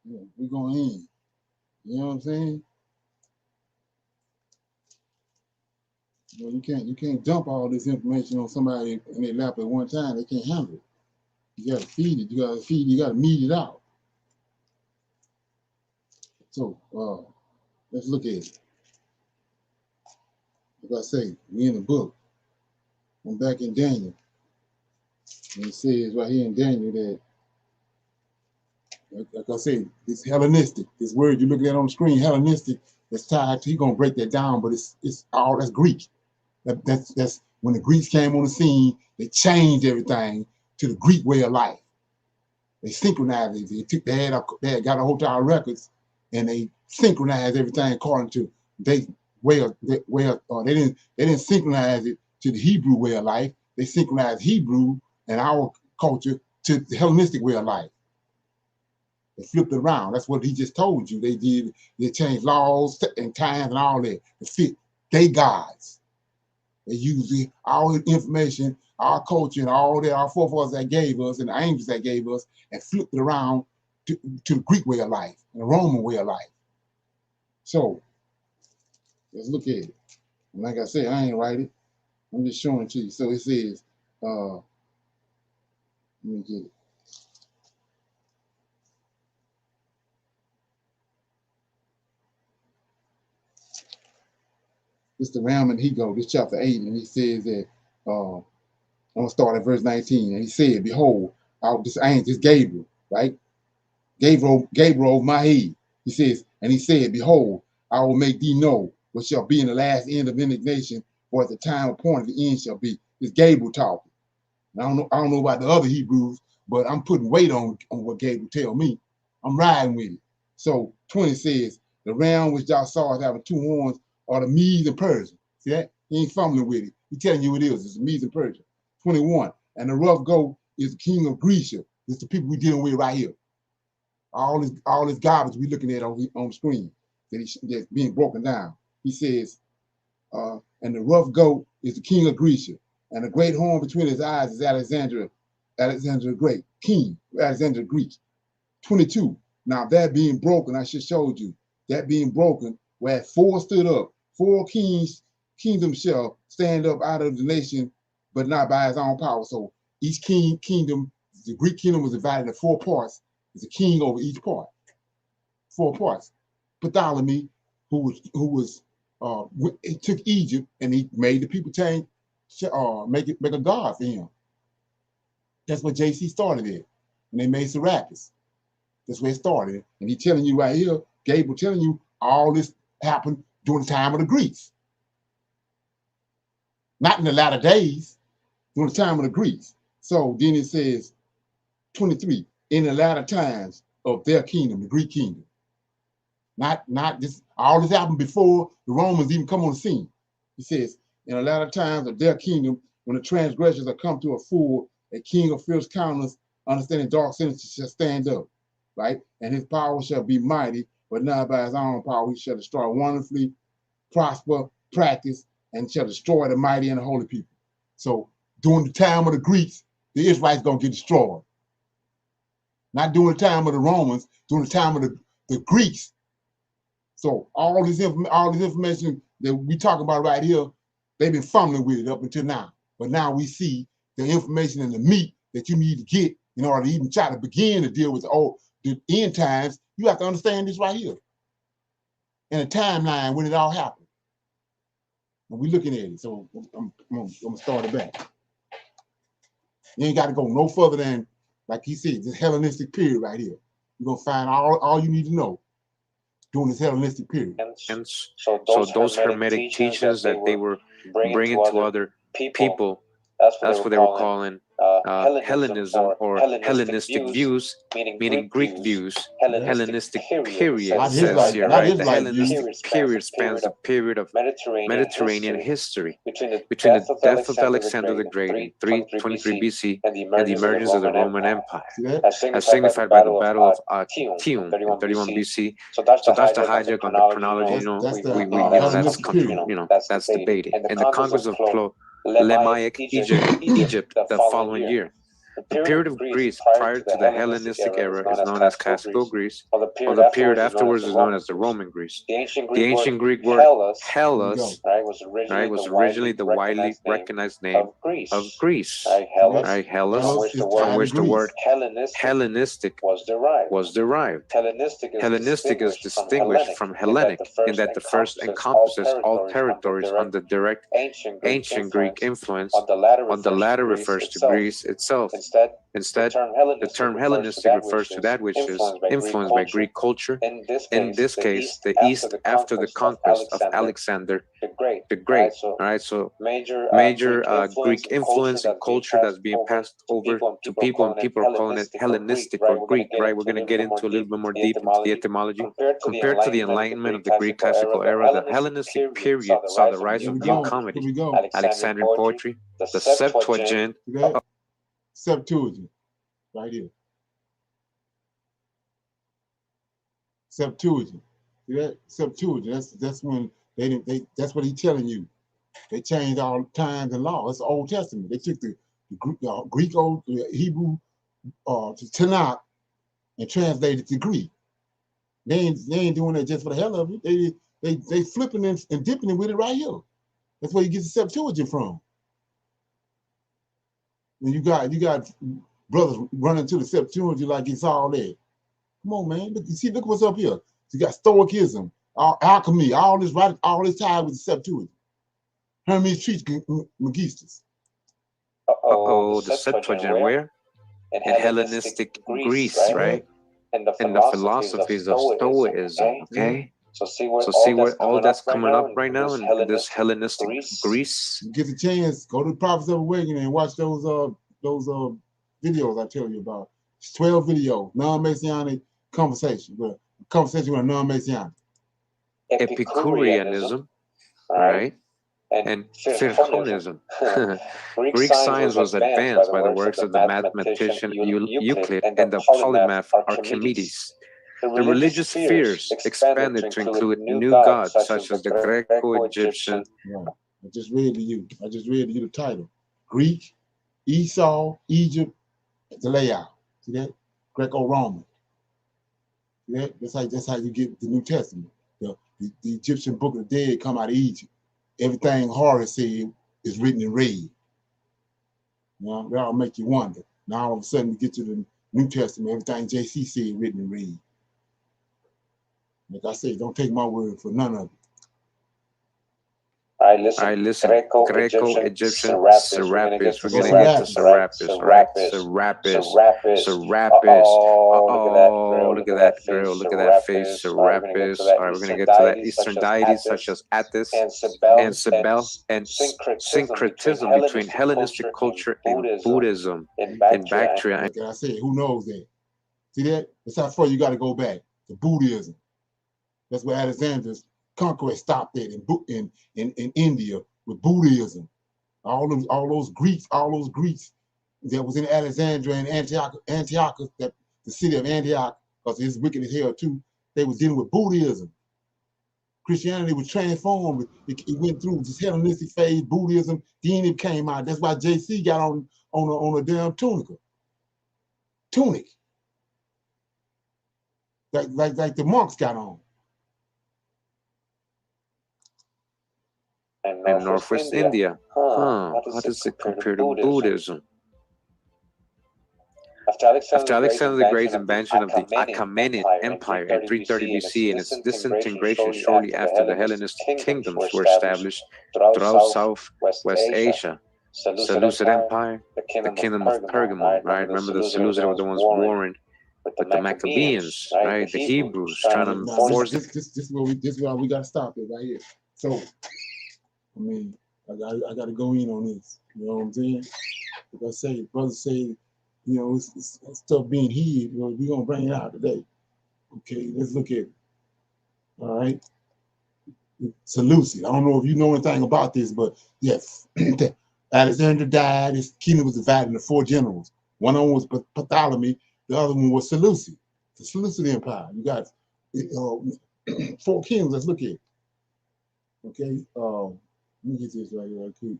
Yeah, we're going in. You know what I'm saying? You can't dump all this information on somebody in their lap at one time. They can't handle it. You gotta feed it. You gotta meet it out. So let's look at it. Like I say, we in the book. I'm back in Daniel. And it says right here in Daniel that, like I say, it's Hellenistic. This word you're looking at on the screen, Hellenistic, that's tied to, he's gonna break that down, but it's all, that's Greek. That's when the Greeks came on the scene, they changed everything to the Greek way of life. They synchronized it. They had got a whole time of records, and they synchronized everything according to they didn't synchronize it to the Hebrew way of life. They synchronized Hebrew and our culture to the Hellenistic way of life. They flipped it around. That's what he just told you. They did. They changed laws and times and all that to fit their gods. They used all the information, our culture, and all that our forefathers that gave us, and the angels that gave us, and flipped it around to the Greek way of life and the Roman way of life. So let's look at it. And like I said, I ain't write it. I'm just showing it to you. So it says, let me get it. This is the Ram and He-Go, this chapter 8, and he says that, I'm going to start at verse 19, and he said, behold, this angel, this Gabriel, right? Gabriel over my head. He says, and he said, behold, I will make thee know what shall be in the last end of indignation, for at the time appointed the end shall be. It's Gabriel talking. I don't know about the other Hebrews, but I'm putting weight on what Gabriel tell me. I'm riding with it. So 20 says, the ram which thou sawest having two horns are the Medes and Persians. See that? He ain't fumbling with it. He's telling you what it is. It's the Medes and Persians. 21. And the rough goat is the king of Grecia. It's the people we're dealing with right here. All this garbage we're looking at on the screen that's being broken down. He says, and the rough goat is the king of Grecia. And the great horn between his eyes is Alexander the Great, king, Alexander the Greek. 22. Now that being broken, I just showed you, that being broken, where 4 stood up, 4 kingdoms shall stand up out of the nation, but not by his own power. So each kingdom, the Greek kingdom was divided into 4 parts. There's a king over each part. 4 parts. Ptolemy, who took Egypt and he made the people change, make a god for him. That's what JC started it. And they made Serapis. That's where it started. And he's telling you right here, Gabriel telling you all this happened during the time of the Greeks. Not in the latter days, during the time of the Greeks. So then it says, 23, in the latter times of their kingdom, the Greek kingdom. Not this, all this happened before the Romans even come on the scene. He says, in the latter times of their kingdom, when the transgressors are come to a full, a king of fierce countenance, understanding dark sentences shall stand up, right? And his power shall be mighty, but not by his own power. He shall destroy wonderfully, prosper, practice, and shall destroy the mighty and the holy people. So during the time of the Greeks, the Israelites gonna get destroyed. Not during the time of the Romans, during the time of the Greeks. So all this information that we talk about right here, they've been fumbling with it up until now. But now we see the information and the meat that you need to get in order to even try to begin to deal with the end times. You have to understand this right here. And a timeline when it all happened. And we're looking at it. So I'm gonna start it back. You ain't got to go no further than, like he said, this Hellenistic period right here. You're gonna find all you need to know during this Hellenistic period. And so those Hermetic teachings that they were bringing to other people, that's what they were calling Hellenism or Hellenistic views, meaning Greek views. Hellenistic period says here, right? The Hellenistic period spans the period of Mediterranean history between the death of Alexander the Great in 323 BC and the emergence of the Roman Empire, as signified by the Battle of Actium in 31 BC. So that's the hijack on the chronology. That's debated. And the Conquest of Ptolemaic Egypt the following year. period of Greece prior to the Hellenistic era is known as Classical Greece, while the period afterwards is known as the Roman Greece. The ancient Greek word Hellas, right, was originally the widely recognized name of Greece, right? Hellas, from which the word Hellenistic was derived. Hellenistic is distinguished from Hellenic in that the first encompasses all territories under direct ancient Greek influence, while the latter refers to Greece itself. Instead, the term Hellenistic refers to that which is influenced by Greek culture, in this case, the East after the conquest of Alexander the Great. All right, so major Greek influence and culture that's being passed over to people, and people are calling it Hellenistic or Greek, right? We're going to get into a little bit more deep into the etymology. Compared to the Enlightenment of the Greek classical era, the Hellenistic period saw the rise of new comedy, Alexandrian poetry, the Septuagint. Septuagint, right here. Septuagint. See that? Septuagint. That's when that's what he's telling you. They changed all times and laws. It's the Old Testament. They took the Greek Old Hebrew to Tanakh and translated it to Greek. They ain't doing that just for the hell of it. They flipping and dipping it with it right here. That's where you get the Septuagint from. And you got brothers running to the Septuagint like it's all there. Come on, man. Look what's up here. You got Stoicism, alchemy, all this tied with the Septuagint. Hermes Trismegistus. The Septuagint where? In Hellenistic Greece, right? And the philosophies of Stoicism, okay? So see where all that's coming up right now in this Hellenistic Greece. You get the chance, go to the Prophets of Awakening and watch those videos I tell you about. It's 12 videos, non-Messianic conversation, but conversation with a non-Messianic. Epicureanism, right? And Pyrrhonism. Greek science was advanced by the works of the mathematician Euclid and the polymath Archimedes. The religious spheres expanded to include new gods such as the Greco-Egyptian. Right. I just read to you the title. Greek, Esau, Egypt, the layout. See that? Greco-Roman. See that? That's how you get the New Testament. The Egyptian Book of the Dead come out of Egypt. Everything Horus said is written in red. You know, that'll make you wonder. Now all of a sudden you get to the New Testament, everything JC said written in red. Like I said, don't take my word for none of it. I listen. Greco-Egyptian, Serapis. We're gonna get to Serapis, right? Serapis. Oh, look at that girl. Look at that face, Serapis. All right, we're gonna get to that. Eastern deities such as Attis and Cybele, and syncretism between Hellenistic culture and Buddhism in Bactria. Like I said, who knows that? See that? That's how far you got to go back to Buddhism. That's where Alexander's conquest stopped at in India with Buddhism. All those Greeks that was in Alexandria and Antioch, that the city of Antioch, because it's wicked as hell too, they was dealing with Buddhism. Christianity was transformed. It went through this Hellenistic phase, Buddhism, then it came out. That's why JC got on a damn tunic. Like the monks got on. And Northwest India. How does it compare to Buddhism? After Alexander the Great's invention of the Achaemenid Empire in 330 BC and its disintegration shortly after the Hellenistic kingdoms were established throughout Southwest Asia, Seleucid Empire, the Kingdom of Pergamon, right? Remember the Seleucids were the ones warring with the Maccabees, right? The Hebrews trying to force. This is where we got to stop it right here. So, I mean, I got to go in on this. You know what I'm saying? Like I say, brothers say, you know, it's stuff being hid. You know, we're going to bring it out today. Okay, let's look at it. All right. Seleucid. I don't know if you know anything about this, but yes, Alexander died. His kingdom was divided into 4 generals. One of them was Ptolemy. The other one was Seleucid. The Seleucid Empire. You got 4 kingdoms. Let's look at it. Okay. Let me get this right here quick.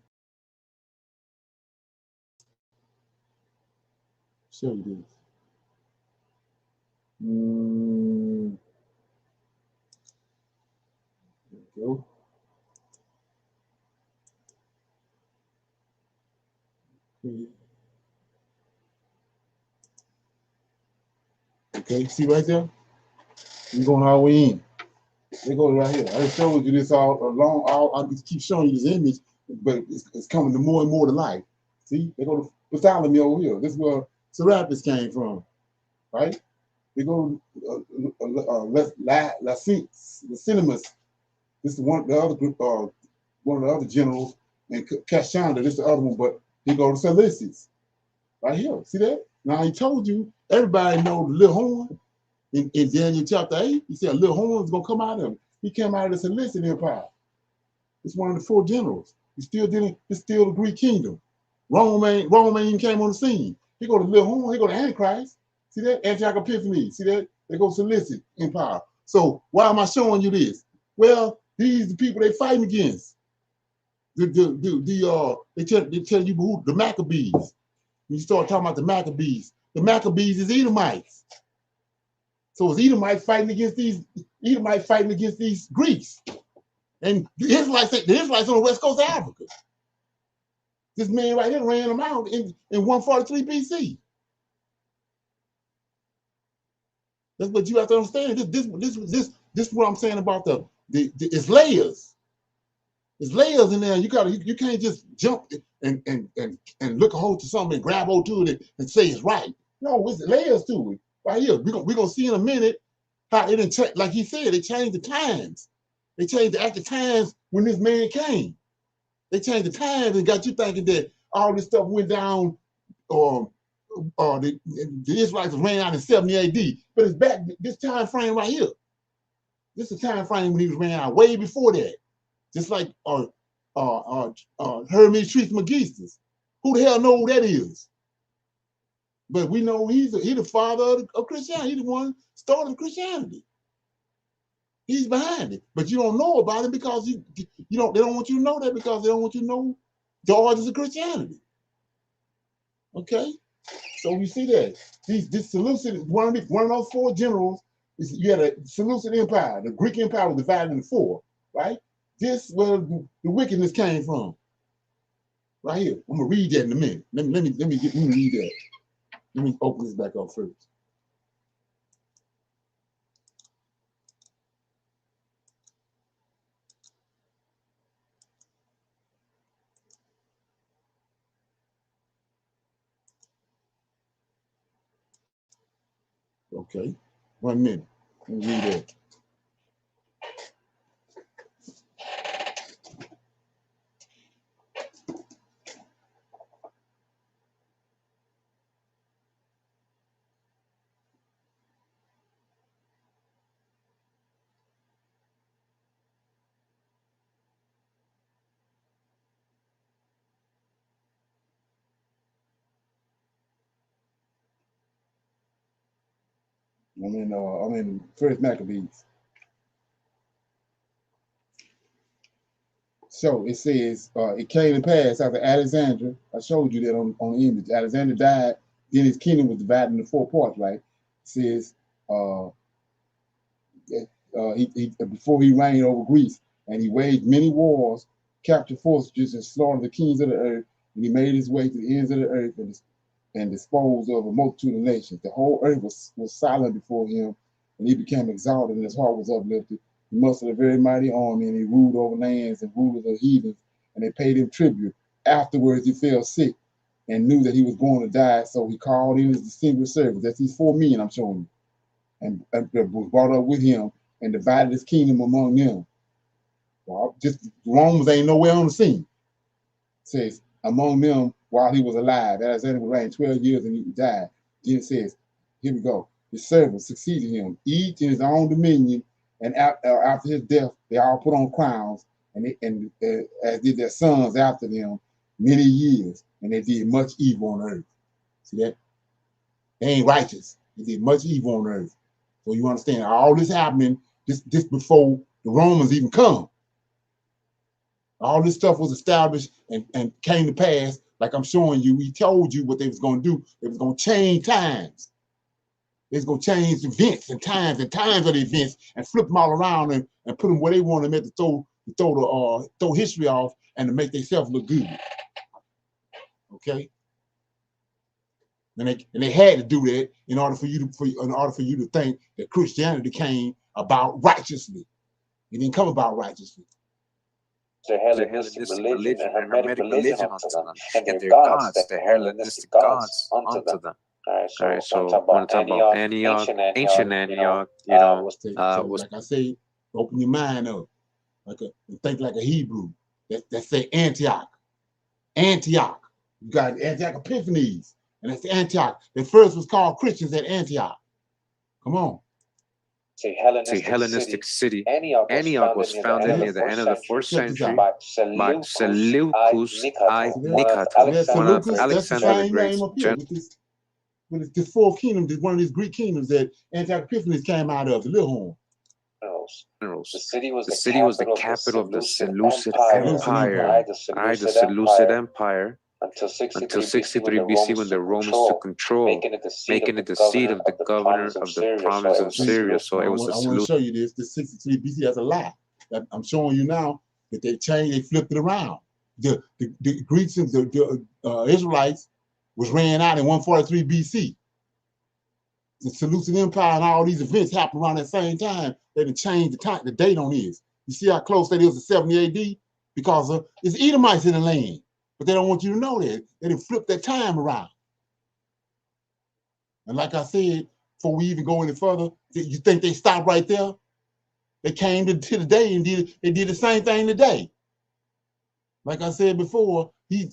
show you this. There we go. Okay, see right there? You're going all the way in. They go right here. I just showed you this all along. I just keep showing you this image, but it's coming to more and more to life. See, they go to Bartholomew over here. This is where Serapis came from, right? They go the Cinemas. This is one of the other group, one of the other generals, and Kashanda. This is the other one, but he go to Seleucus, right here. See that? Now he told you. Everybody know the little horn. In Daniel chapter 8, he said a little horn is gonna come out of him. He came out of the Seleucid Empire. It's one of the 4 generals. He's still dealing. It's still the Greek kingdom. Rome ain't even came on the scene. He go to little horn. He go to Antichrist. See that? Antioch Epiphanes. See that? They go Seleucid Empire. So why am I showing you this? Well, these the people they fighting against. They tell you who the Maccabees. When you start talking about the Maccabees is Edomites. So it's Edomites fighting against these Greeks. And the Israelites on the west coast of Africa. This man right here ran them out in 143 BC. That's what you have to understand. This is what I'm saying about it's layers. There's layers in there. You can't just jump and look a hold to something and grab hold to it and say it's right. No, it's layers to it. Right here, we're gonna see in a minute how it didn't like he said, they changed the times. They changed the active times when this man came. They changed the times and got you thinking that all this stuff went down, the Israelites ran out in 70 AD. But it's back this time frame right here. This is the time frame when he was ran out way before that. Just like Hermes Trismegistus. Who the hell know who that is? But we know he's the father of Christianity. He's the one started Christianity. He's behind it, but you don't know about it because they don't want you to know that because they don't want you to know the origins of Christianity. Okay, so we see that this Seleucid one of those 4 generals. You had a Seleucid Empire. The Greek Empire was divided into 4, right? This where the wickedness came from. Right here. I'm gonna read that in a minute. Let me read that. Let me open this back up first. Okay, 1 minute. Let me read that. I'm in First Maccabees. So it says, it came to pass after Alexander, I showed you that on the image. Alexander died, then his kingdom was divided into 4 parts, right? It says, before he reigned over Greece, and he waged many wars, captured fortresses, and slaughtered the kings of the earth, and he made his way to the ends of the earth and disposed of a multitude of nations. The whole earth was silent before him, and he became exalted, and his heart was uplifted. He mustered a very mighty army, and he ruled over lands and rulers of heathens, and they paid him tribute. Afterwards, he fell sick and knew that he was going to die, so he called in his distinguished servants. That's these 4 men I'm showing you, and was brought up with him and divided his kingdom among them. Well, just the Romans ain't nowhere on the scene. It says, among them while he was alive. Alexander reigned 12 years and he died. Then it says, here we go. His servants succeeded him, each in his own dominion, and after his death, they all put on crowns, and as did their sons after them many years, and they did much evil on earth. See that? They ain't righteous. They did much evil on earth. So you understand, all this happening just before the Romans even come. All this stuff was established and came to pass like I'm showing you, he told you what they was going to do. They was going to change times. They was going to change events and times of the events and flip them all around and put them where they want them at to throw history off and to make themselves look good. Okay. And they had to do that in order for you to think that Christianity came about righteously. It didn't come about righteously. The Hellenistic religion and Hermetic religion unto them, and their gods, the Hellenistic gods unto them. All right, so when talk about Antioch, ancient Antioch, like I say, open your mind up, and think like a Hebrew. That say Antioch. Antioch. You got Antioch Epiphanes, and that's Antioch. The first was called Christians at Antioch. Come on. Hellenistic city. Antioch was founded near the end of the 4th century by Seleucus I Nicator, one of Alexander the Great's generals. With this 4th kingdom, one of these Greek kingdoms that Antioch Epiphanes came out of, the little horn. The city was the capital of the Seleucid Empire. The Seleucid Empire. Until 63 BC, when the Romans took control, making it the seat of the governor of the province of Syria. So it was the I want to show you this. This 63 BC, that's a lie. I'm showing you now that they flipped it around. The Greeks and the Israelites was ran out in 143 BC. The Seleucid Empire and all these events happened around that same time. They didn't change the date on this. You see how close that is to 70 AD? Because it's Edomites in the land. But they don't want you to know that. They didn't flip that time around. And like I said, before we even go any further, you think they stopped right there? They came to the day and they did the same thing today. Like I said before, he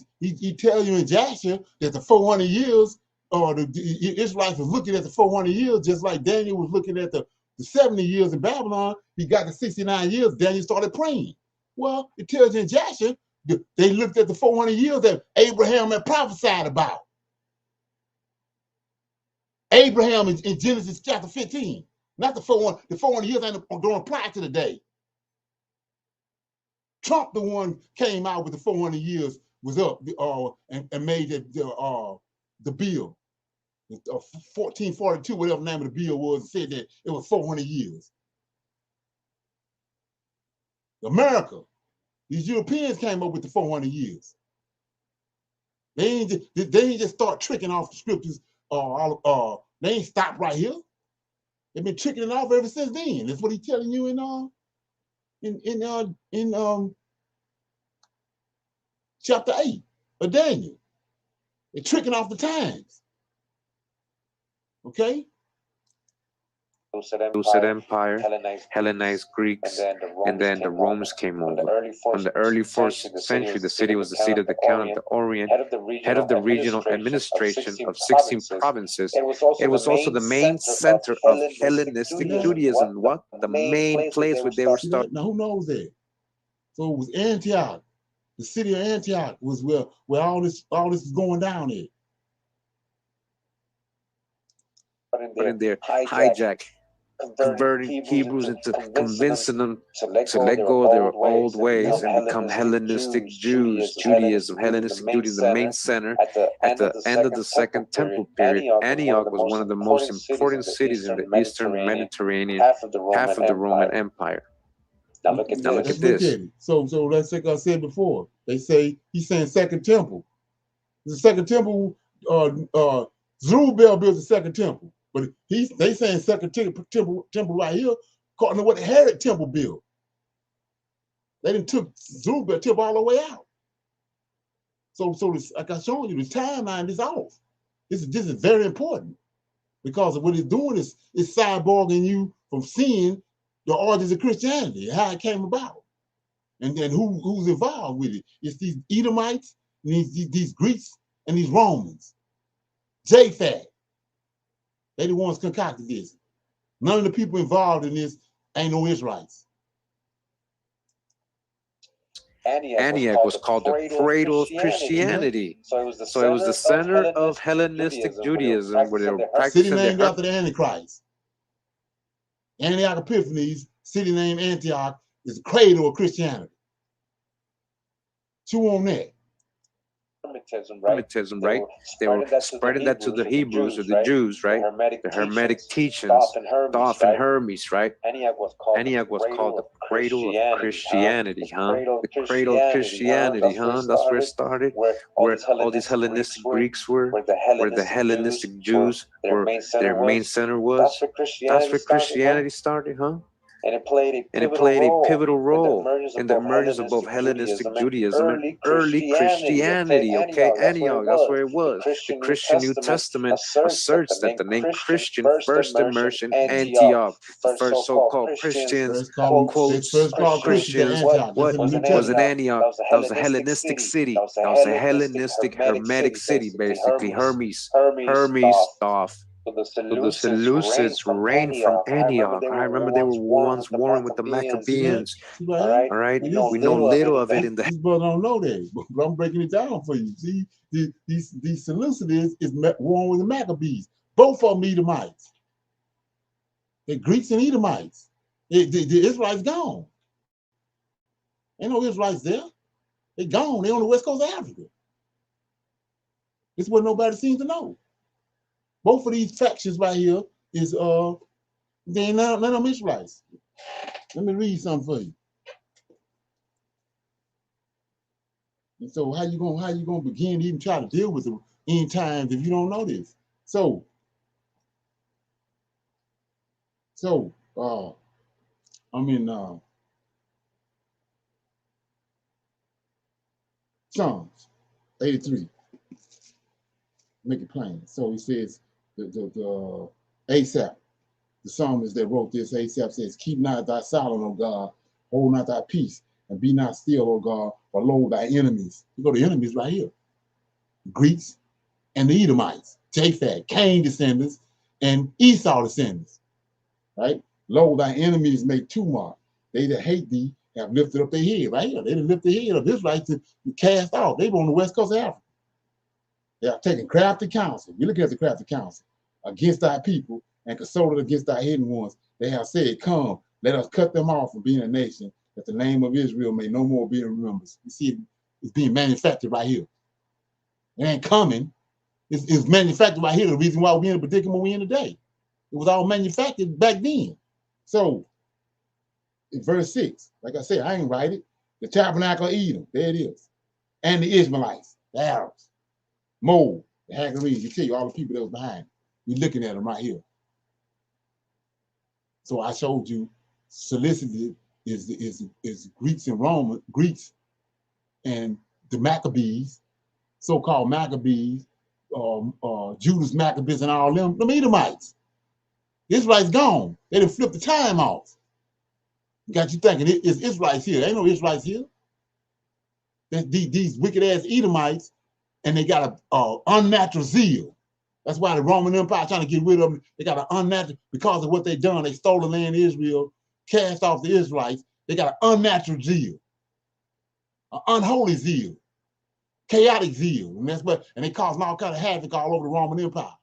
tells you in Joshua that the 400 years, or the Israelites was looking at the 400 years, just like Daniel was looking at the 70 years in Babylon. He got the 69 years, Daniel started praying. Well, it tells you in Joshua, they looked at the 400 years that Abraham had prophesied about. Abraham in Genesis chapter 15. Not the 400. The 400 years don't apply to the day. Trump, the one came out with the 400 years was up and made the bill. 1442, whatever the name of the bill was, said that it was 400 years. America. These Europeans came up with the 400 years. They ain't just start tricking off the scriptures. They ain't stopped right here. They've been tricking it off ever since then. That's what he's telling you in chapter 8 of Daniel. They're tricking off the times. Okay? Seleucid Empire, Hellenized Greeks, and then the Romans came over. From the early 4th century, the city was the seat of the Count of the Orient, head of the regional administration of 16 provinces. It was also the main center of Hellenistic Judaism. What? The main place where they were starting. Now, who knows that? So it was Antioch. The city of Antioch was where all this is going down there. But in their hijack, converting Hebrews into convincing them to let go of their old ways and become Hellenistic Jews, Judaism. Hellenistic Judaism, the main center. At the end of the Second Temple period, Antioch was one of the most important cities in the Eastern Mediterranean, half of the Roman Empire. Now look at this. So let's like I said before, he's saying Second Temple. The Second Temple, Zerubbabel built the Second Temple. But they saying Second Temple right here, according to what the Herod Temple built. They done took Zerubbabel Temple all the way out. So like I showed you, the timeline is off. This is very important, because what it's doing is cyborging you from seeing the origins of Christianity, how it came about, and then who's involved with it. It's these Edomites, and these Greeks, and these Romans. Japhet. They the ones concocted this. None of the people involved in this ain't no Israelites. Antioch was called the cradle of Christianity. So it was the center of Hellenistic Judaism, where they were practicing. City named after the Antichrist. Antioch Epiphanes, city named Antioch, is the cradle of Christianity. Chew on that. Semitism, right? They were spreading that to the Hebrews or the Jews, right? The Hermetic teachings, Thoth and Hermes, right? Antioch was called the cradle of Christianity, huh? The cradle of Christianity, huh? That's where it started, where all these Hellenistic Greeks were, where the Hellenistic Jews were, their main center was. That's where Christianity started, huh? And it played a pivotal role in the emergence of both Hellenistic Judaism and early Christianity, okay? Antioch, that's where it was. The Christian New Testament asserts that the name Christian first emerged in Antioch. The first so-called Christians, quotes, Christians, what was in Antioch? That was a Hellenistic city. That was a Hellenistic Hermetic city, basically. Hermes, Thoth. So the Seleucids reigned from Antioch. I remember they were once warring with the Maccabees. All right, we know little of it in the. These brothers don't know that, but I'm breaking it down for you. See, these Seleucids is warring with the Maccabees. Both of them Edomites. The Greeks and Edomites. The Israelites gone. Ain't no Israelites there. They gone. They on the west coast of Africa. This is what nobody seems to know. Both of these factions right here is they ain't none of them Israelites. Let me read something for you. And so how you gonna begin to even try to deal with the end times if you don't know this? So I'm in Psalms 83. Make it plain. So he says the Asaph, the psalmist that wrote this, Asaph says, "Keep not thy silence, O God, hold not thy peace, and be not still, O God, for lo thy enemies." You go to enemies right here. Greeks and the Edomites, Japhet, Cain descendants, and Esau descendants. Right? Lo thy enemies make tumult. They that hate thee have lifted up their head, right here. They have lifted the head of Israelites to cast off. They were on the west coast of Africa. They are taking crafty counsel. We look at the crafty counsel against thy people and consulted against thy hidden ones. They have said, "Come, let us cut them off from being a nation, that the name of Israel may no more be remembered." You see, it's being manufactured right here. It ain't coming. It's manufactured right here. The reason why we're in the predicament we're in today. It was all manufactured back then. So, in verse 6, like I said, I ain't write it. The tabernacle of Edom, there it is. And the Ishmaelites, the Arabs. Moab, the Hagarenes, you tell you all the people that was behind. You're looking at them right here. So I showed you solicited is Greeks and Roman, Greeks and the Maccabees, so-called Maccabees, Judas Maccabees and all them Edomites. The Israelites gone. They done flipped the time off. Got you thinking it's Israelites here. Ain't no Israelites here. These wicked ass Edomites, and they got a unnatural zeal. That's why the Roman Empire trying to get rid of them. They got an unnatural, because of what they done. They stole the land of Israel, cast off the Israelites. They got an unnatural zeal, an unholy zeal, chaotic zeal, and that's what. And they causing all kind of havoc all over the Roman Empire.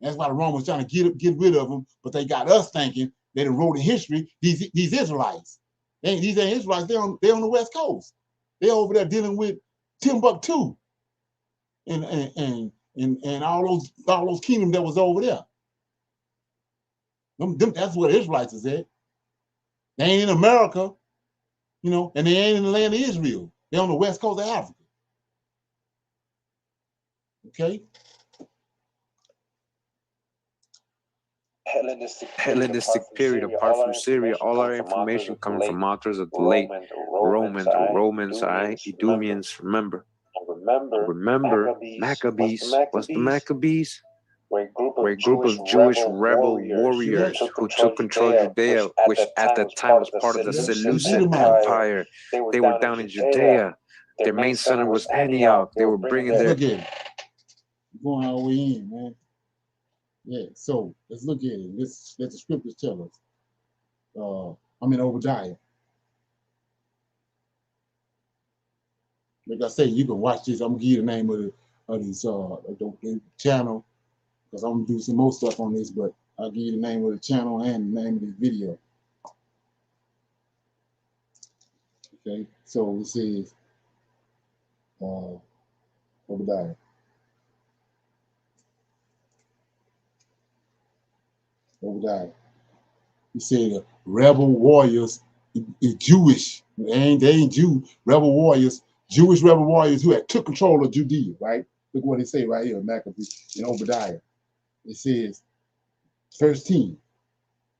And that's why the Romans trying to get rid of them. But they got us thinking they done wrote in history these Israelites. These ain't Israelites. They on the West Coast. They over there dealing with Timbuktu. And all those kingdoms that was over there. That's where the Israelites is at. They ain't in America, you know, and they ain't in the land of Israel. They're on the west coast of Africa. Okay? Hellenistic period, apart from Syria, all our information coming from authors of the late Romans, Edomians, remember, Maccabees. What's the Maccabees? Were a group of Jewish rebel warriors who took control of Judea, which at that time was part of the Seleucid Empire. They were down in Judea. Their main center was Antioch. They were bringing their... Look at it. Going all the way in, man. Yeah, so let's look at it. Let's let the scriptures tell us. I'm in Obadiah. Like I say, you can watch this. I'm gonna give you the name of this the channel, because I'm gonna do some more stuff on this, but I'll give you the name of the channel and the name of this video. Okay, so it says Obadiah. Obadiah. He said rebel warriors is Jewish. They ain't Jew. Rebel warriors, Jewish rebel warriors who had took control of Judea, right? Look what they say right here in Maccabee in Obadiah. It says, verse 10,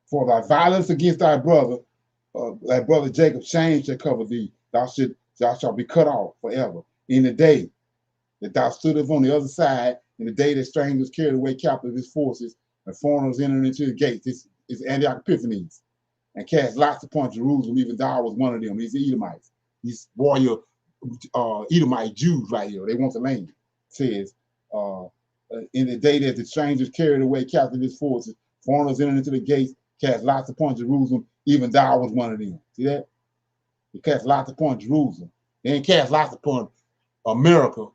for thy violence against thy brother Jacob, shame shall cover thee. Thou shalt be cut off forever. In the day that thou stoodest on the other side, in the day that strangers carried away captive his forces, and foreigners entered into the gates. This is Antioch Epiphanes, and cast lots upon Jerusalem, even thou was one of them. These Edomites, these warrior Edomite Jews right here. They want the land. It says, in the day that the strangers carried away captive his forces, foreigners entered into the gates, cast lots upon Jerusalem, even thou was one of them. See that? They cast lots upon Jerusalem. They ain't cast lots upon America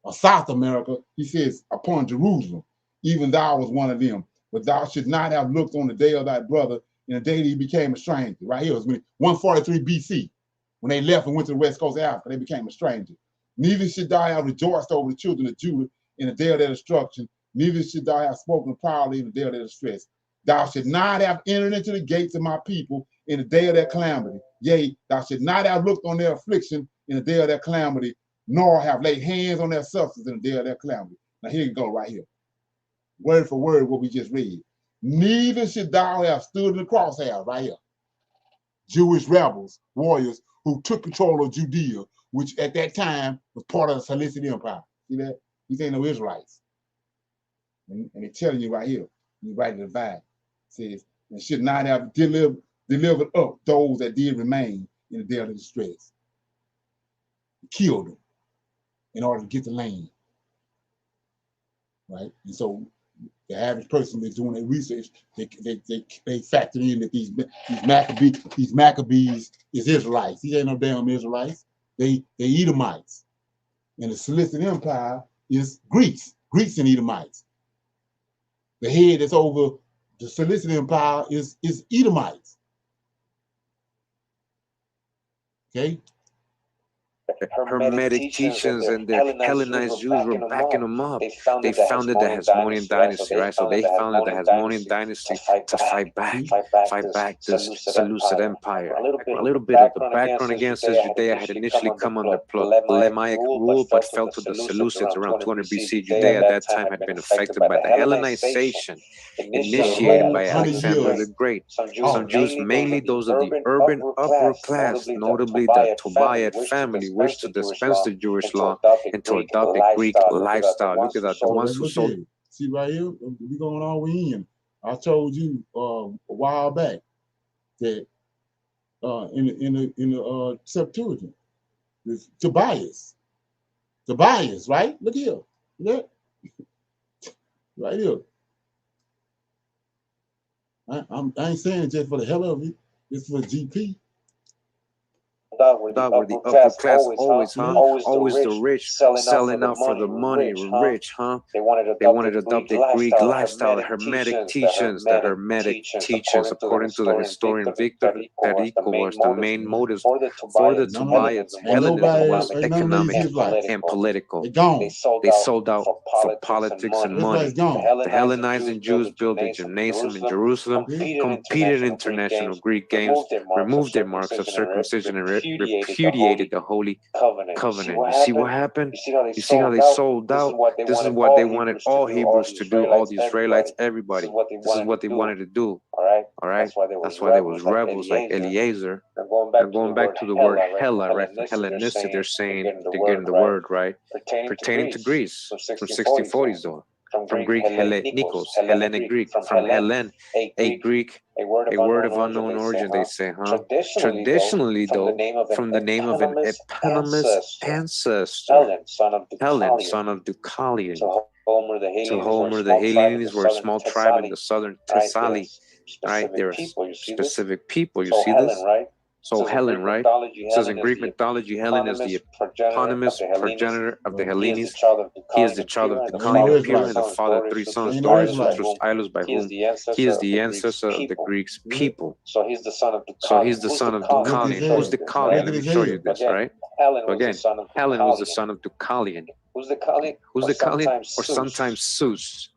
or South America. He says, upon Jerusalem, even thou was one of them. But thou should not have looked on the day of thy brother in the day that he became a stranger. Right here, it was 143 BC. When they left and went to the west coast of Africa, they became a stranger. Neither should thou have rejoiced over the children of Judah in the day of their destruction. Neither should thou have spoken proudly in the day of their distress. Thou should not have entered into the gates of my people in the day of their calamity. Yea, thou should not have looked on their affliction in the day of their calamity, nor have laid hands on their substance in the day of their calamity. Now here you go right here. Word for word what we just read. Neither should thou have stood in the crosshairs right here. Jewish rebels, warriors who took control of Judea, which at that time was part of the Seleucid Empire. See that? These ain't no Israelites. And they're telling you right here, you write it divide. Says, and should not have delivered up those that did remain in the day of distress. Killed them in order to get the land. Right? And so the average person that's doing their research, they factor in that these Maccabees is Israelites. These ain't no damn Israelites. They Edomites. And the Seleucid Empire is Greeks and Edomites. The head that's over the Seleucid Empire is Edomites. Okay? Hermetic teachings and the Hellenized Jews were backing them up. They founded the Hasmonean dynasty, right? So they founded the Hasmonean dynasty to fight back the Seleucid Empire. A little bit of the background again says Judea had initially come under Ptolemaic rule, but fell to the Seleucids around 200 BC. Judea at that time had been affected by the Hellenization initiated by Alexander the Great. Some Jews, mainly those of the urban upper class, notably the Tobiat family, wished to dispense the Jewish law and to adopt the Greek lifestyle. Look at that, the ones who sold. See right here, we going all the way in. I told you a while back that in the Septuagint, Tobias, right? Look here, look, right here. I ain't saying it just for the hell of it. It's for GP. Where the upper class always the rich selling out for the money, rich, huh? They wanted to adopt the Greek lifestyle, the Hermetic teachings. According to the historian Victor Perico, was the main motives for the Tobiats. Hellenism was economic and political. They sold out for politics and money. The Hellenizing Jews built a gymnasium in Jerusalem, competed in international Greek games, removed their marks of circumcision, and repudiated the Holy Covenant. You see what happened? You see how they sold out? This is what they wanted all Hebrews to do, all the Israelites, everybody. This is what they wanted to do. All right? That's why there was rebels like Eliezer. And going back to the word Hella, right? Hellenistic, they're getting the word, right? Pertaining to Greece from 1640s, though. From Greek Hellenikos, Hellenic Greek, from Hellen, a Greek, a word of unknown origin, they say, huh? Traditionally, though, from the name of an eponymous ancestor, Hellen, son of Deucalion. To Homer, the Hellenes were a small tribe in the southern Thessaly, right? They're a specific people. You see this? So Helen, right? It says in Greek mythology, Helen is the eponymous progenitor of the Hellenes. He is the child of Deucalion of Pyrrha and the father of 3 sons, Darius, Aeolus, by whom he is the ancestor of the Greeks people. So he's the son of Deucalion. Who's Deucalion? Let me show you this, right? So again, Helen was the son of Deucalion. Who's Deucalion? Or sometimes Zeus.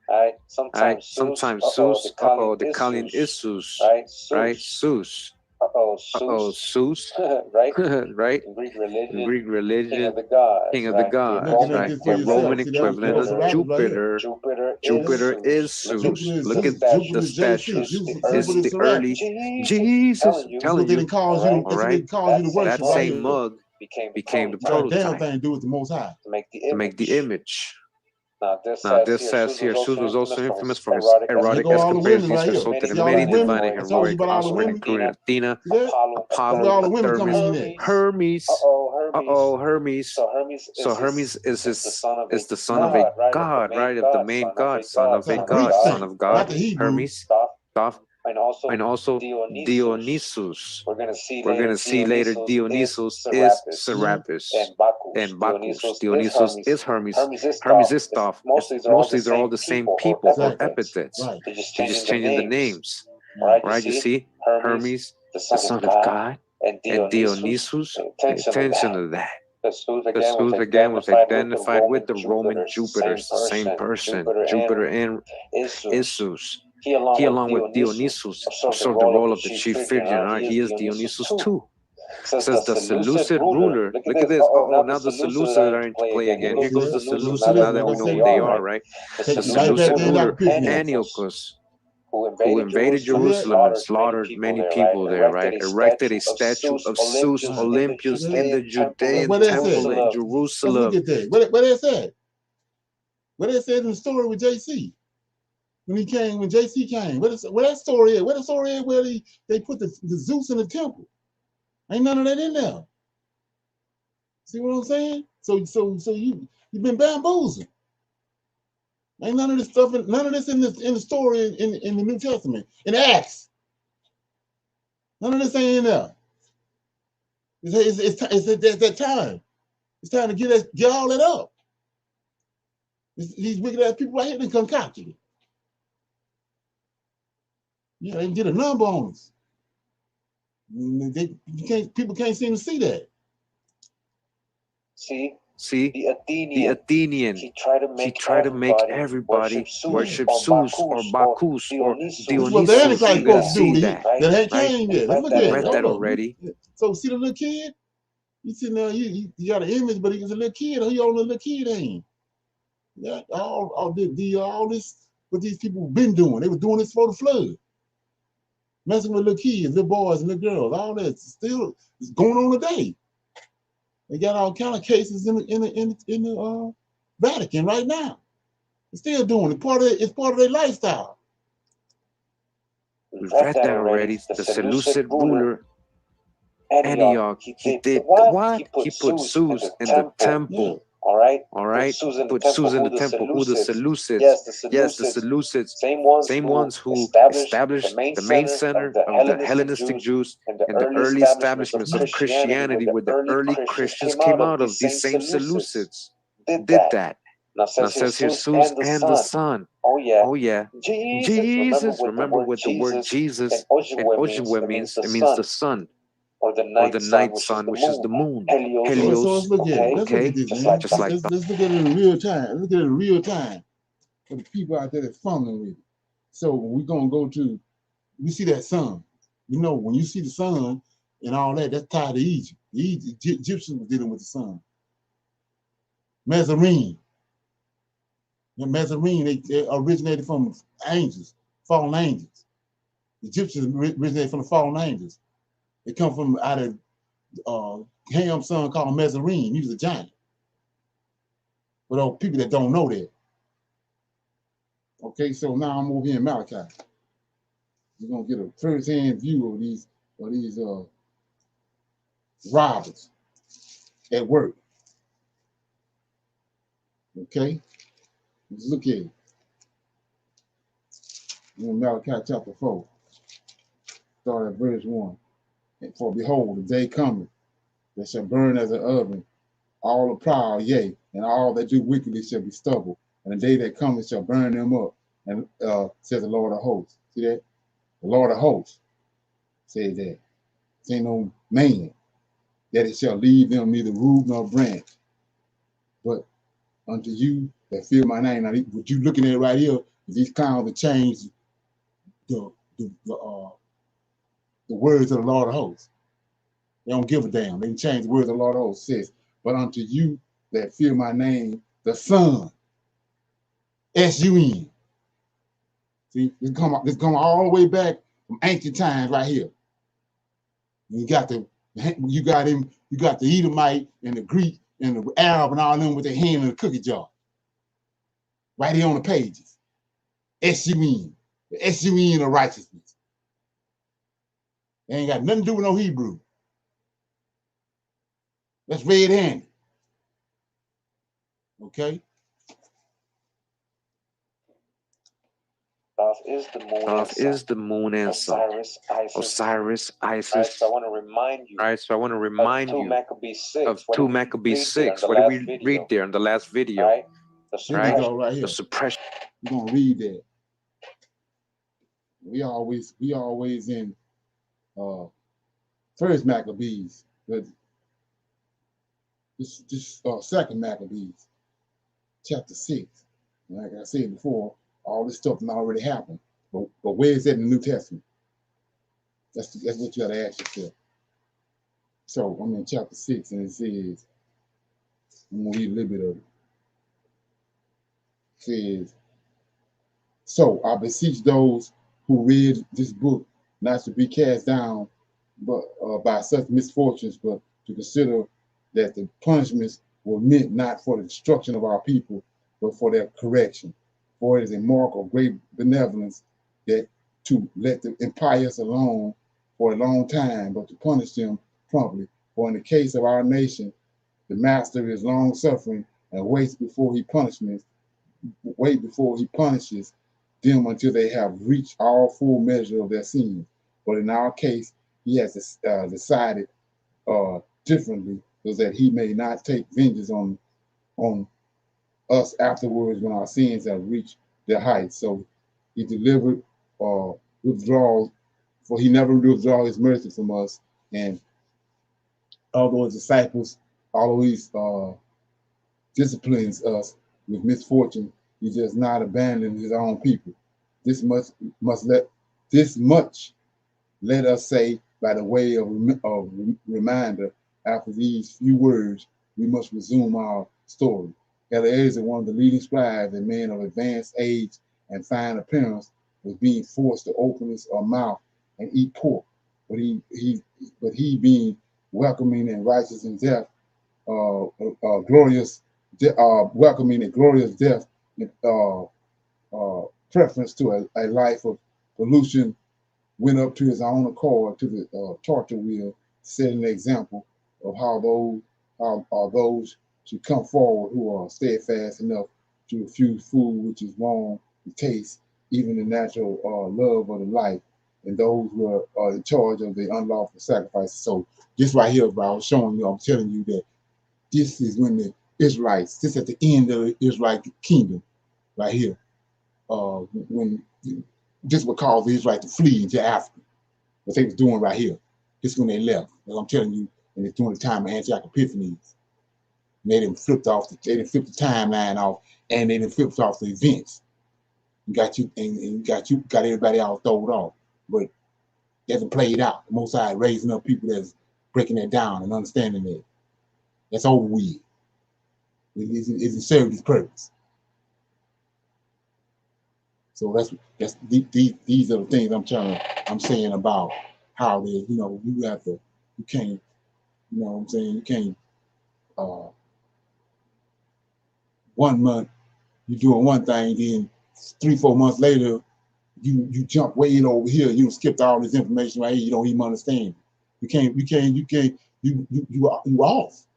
Sometimes Zeus. Deucalion is Zeus. Right? Zeus. Zeus. Right? In Greek religion, king of the gods, right? The Roman equivalent of Jupiter. Jupiter is Zeus. Look at the statues. It's the early Jesus. I'm telling you. All right? That same mug became the prototype to make the image. Now, this says here, Zeus was also infamous for his erotic escapades. These resulted in many divine and heroic offspring, including Athena, Apollo, Hermes. Hermes. So Hermes is the son of a god, right? Of the main god, son of a god, son of God. Hermes, Thoth. And also Dionysus. We're gonna see later Dionysus is Serapis and Bacchus. Dionysus is Hermes. Hermes is Thoth. Mostly they're all the same people or epithets. They're just changing the names. Right? You see, Hermes, the son of God, and Dionysus. Pay attention to that. Because Zeus again was identified with the Roman Jupiter, the same person. Jupiter and Zeus. He, along with Dionysus, absorbed the role of the chief figure. Right? He is Dionysus too. It says the Seleucid ruler. Look at this. Now the Seleucids are into play again. Here goes the Seleucids. Now that we know who they are, right? The Seleucid ruler Antiochus, who invaded Jerusalem and slaughtered many people there, right? Erected a statue of Zeus Olympius in the Judean temple in Jerusalem. Look at that. What they said? What they said in the story with JC? When JC came, where that story is? Where the story is where they put the Zeus in the temple? Ain't none of that in there. See what I'm saying? So you've been bamboozled. Ain't none of this stuff, none of this in the story in the New Testament, in Acts. None of this ain't in there. It's that time. It's time to get all that up. These wicked ass people right here, they concocted it. Yeah, they can get a number on us. People can't seem to see that. See, the Athenian, he tried to make everybody worship Zeus or Bacchus or Dionysus. What the Antichrist supposed to do? That ain't changed yet. I read that already. So see the little kid? You see now, you got an image, but he's a little kid. He on the little kid ain't. Yeah, all this, what these people been doing. They were doing this for the flood. Messing with little kids, little boys and little girls, all that still is going on today. They got all kind of cases in the Vatican right now. They're still doing it. It's part of their lifestyle. We've read that already. The Seleucid ruler Antioch, he did what? He put Zeus in the temple. Yeah. All right. Put Zeus in the temple. Who the Seleucids? Yes, the Seleucids. Same ones who established the main center of the Hellenistic Jews and the early establishments of Christianity, where the early Christians came out of. These same Seleucids did that. Now it says here Zeus and the Son. Oh yeah. Jesus. Remember what the word Jesus in Ojibwe means? It means the sun. Or the night sun, which is the moon. Helios. So let's look at it. Okay. Let's look at it in real time. Look at it in real time for the people out there that's fumbling with it. So we're gonna go to, we see that sun. You know, when you see the sun and all that, that's tied to Egypt. The Egyptians were dealing with the sun. Mazarine. The Mazarine, they originated from angels, fallen angels. The Egyptians originated from the fallen angels. They come from out of Ham's son called Mazarine. He was a giant. For those people that don't know that. Okay, so now I'm over here in Malachi. You're gonna get a first-hand view of these robbers at work. Okay, let's look at it. In Malachi chapter 4, start at verse 1. And for behold, the day cometh that shall burn as an oven, all the proud, yea, and all that do wickedly shall be stubble. And the day that cometh shall burn them up. And says the Lord of hosts. See that? The Lord of hosts said that. It ain't no man that it shall leave them neither root nor branch. But unto you that fear my name. Now, what you looking at right here is these clowns that change the words of the Lord of hosts. They don't give a damn. They can change the words of the Lord of hosts. It says, but unto you that fear my name, the Son, S-U-N. See, this come all the way back from ancient times right here. You got him, you got the Edomite and the Greek and the Arab and all them with their hand in the cookie jar. Right here on the pages. S-U-N. The S-U-N of righteousness. They ain't got nothing to do with no Hebrew. That's red-handed. Okay? Thoth is the moon and sun. Osiris, Isis. So I want to remind you. All right, so I want to remind you of 2 Maccabees 6. What did we read there in the last video? Right? Right here. The suppression. We're gonna read that. We always in first Maccabees, but this second Maccabees, chapter 6. Like I said before, all this stuff already happened. But where is that in the New Testament? That's what you gotta ask yourself. So I'm in chapter 6, and it says, I'm gonna read a little bit of it. It says, so I beseech those who read this book not to be cast down by such misfortunes, but to consider that the punishments were meant not for the destruction of our people, but for their correction. For it is a mark of great benevolence that to let the impious alone for a long time, but to punish them promptly. For in the case of our nation, the master is long suffering and waits before he punishes them until they have reached all full measure of their sins. But in our case, he has decided differently, so that he may not take vengeance on us afterwards when our sins have reached their height. So he delivered withdrawals, for he never withdraw his mercy from us. And although his disciples always disciplines us with misfortune, he does not abandon his own people. This much let us say by the way of reminder. After these few words, we must resume our story. Eleazar, one of the leading scribes, a man of advanced age and fine appearance, was being forced to open his mouth and eat pork. But he being welcoming and righteous in death, welcoming a glorious death, preference to a life of pollution, went up to his own accord to the torture wheel, setting an example of how those should come forward who are steadfast enough to refuse food which is wrong to taste, even the natural love of the life, and those who are in charge of the unlawful sacrifices. So this right here, bro, I was showing you, I'm telling you that this is when the Israelites, this at the end of the Israelite kingdom, right here, when this would cause the Israelites to flee into Africa, what they was doing right here. This is when they left, as I'm telling you, and it's during the time of Antioch Epiphanes. And they didn't flip the timeline off, and they didn't flip off the events. Got everybody all thrown off, but it hasn't played out. The Most High raising up people that's breaking that down and understanding that. That's over with. It served its purpose. So these are the things I'm saying about how they, you can't, you can't 1 month you're doing one thing, then 3-4 months later you jump way in over here, you skipped all this information right here, you don't even understand. You off,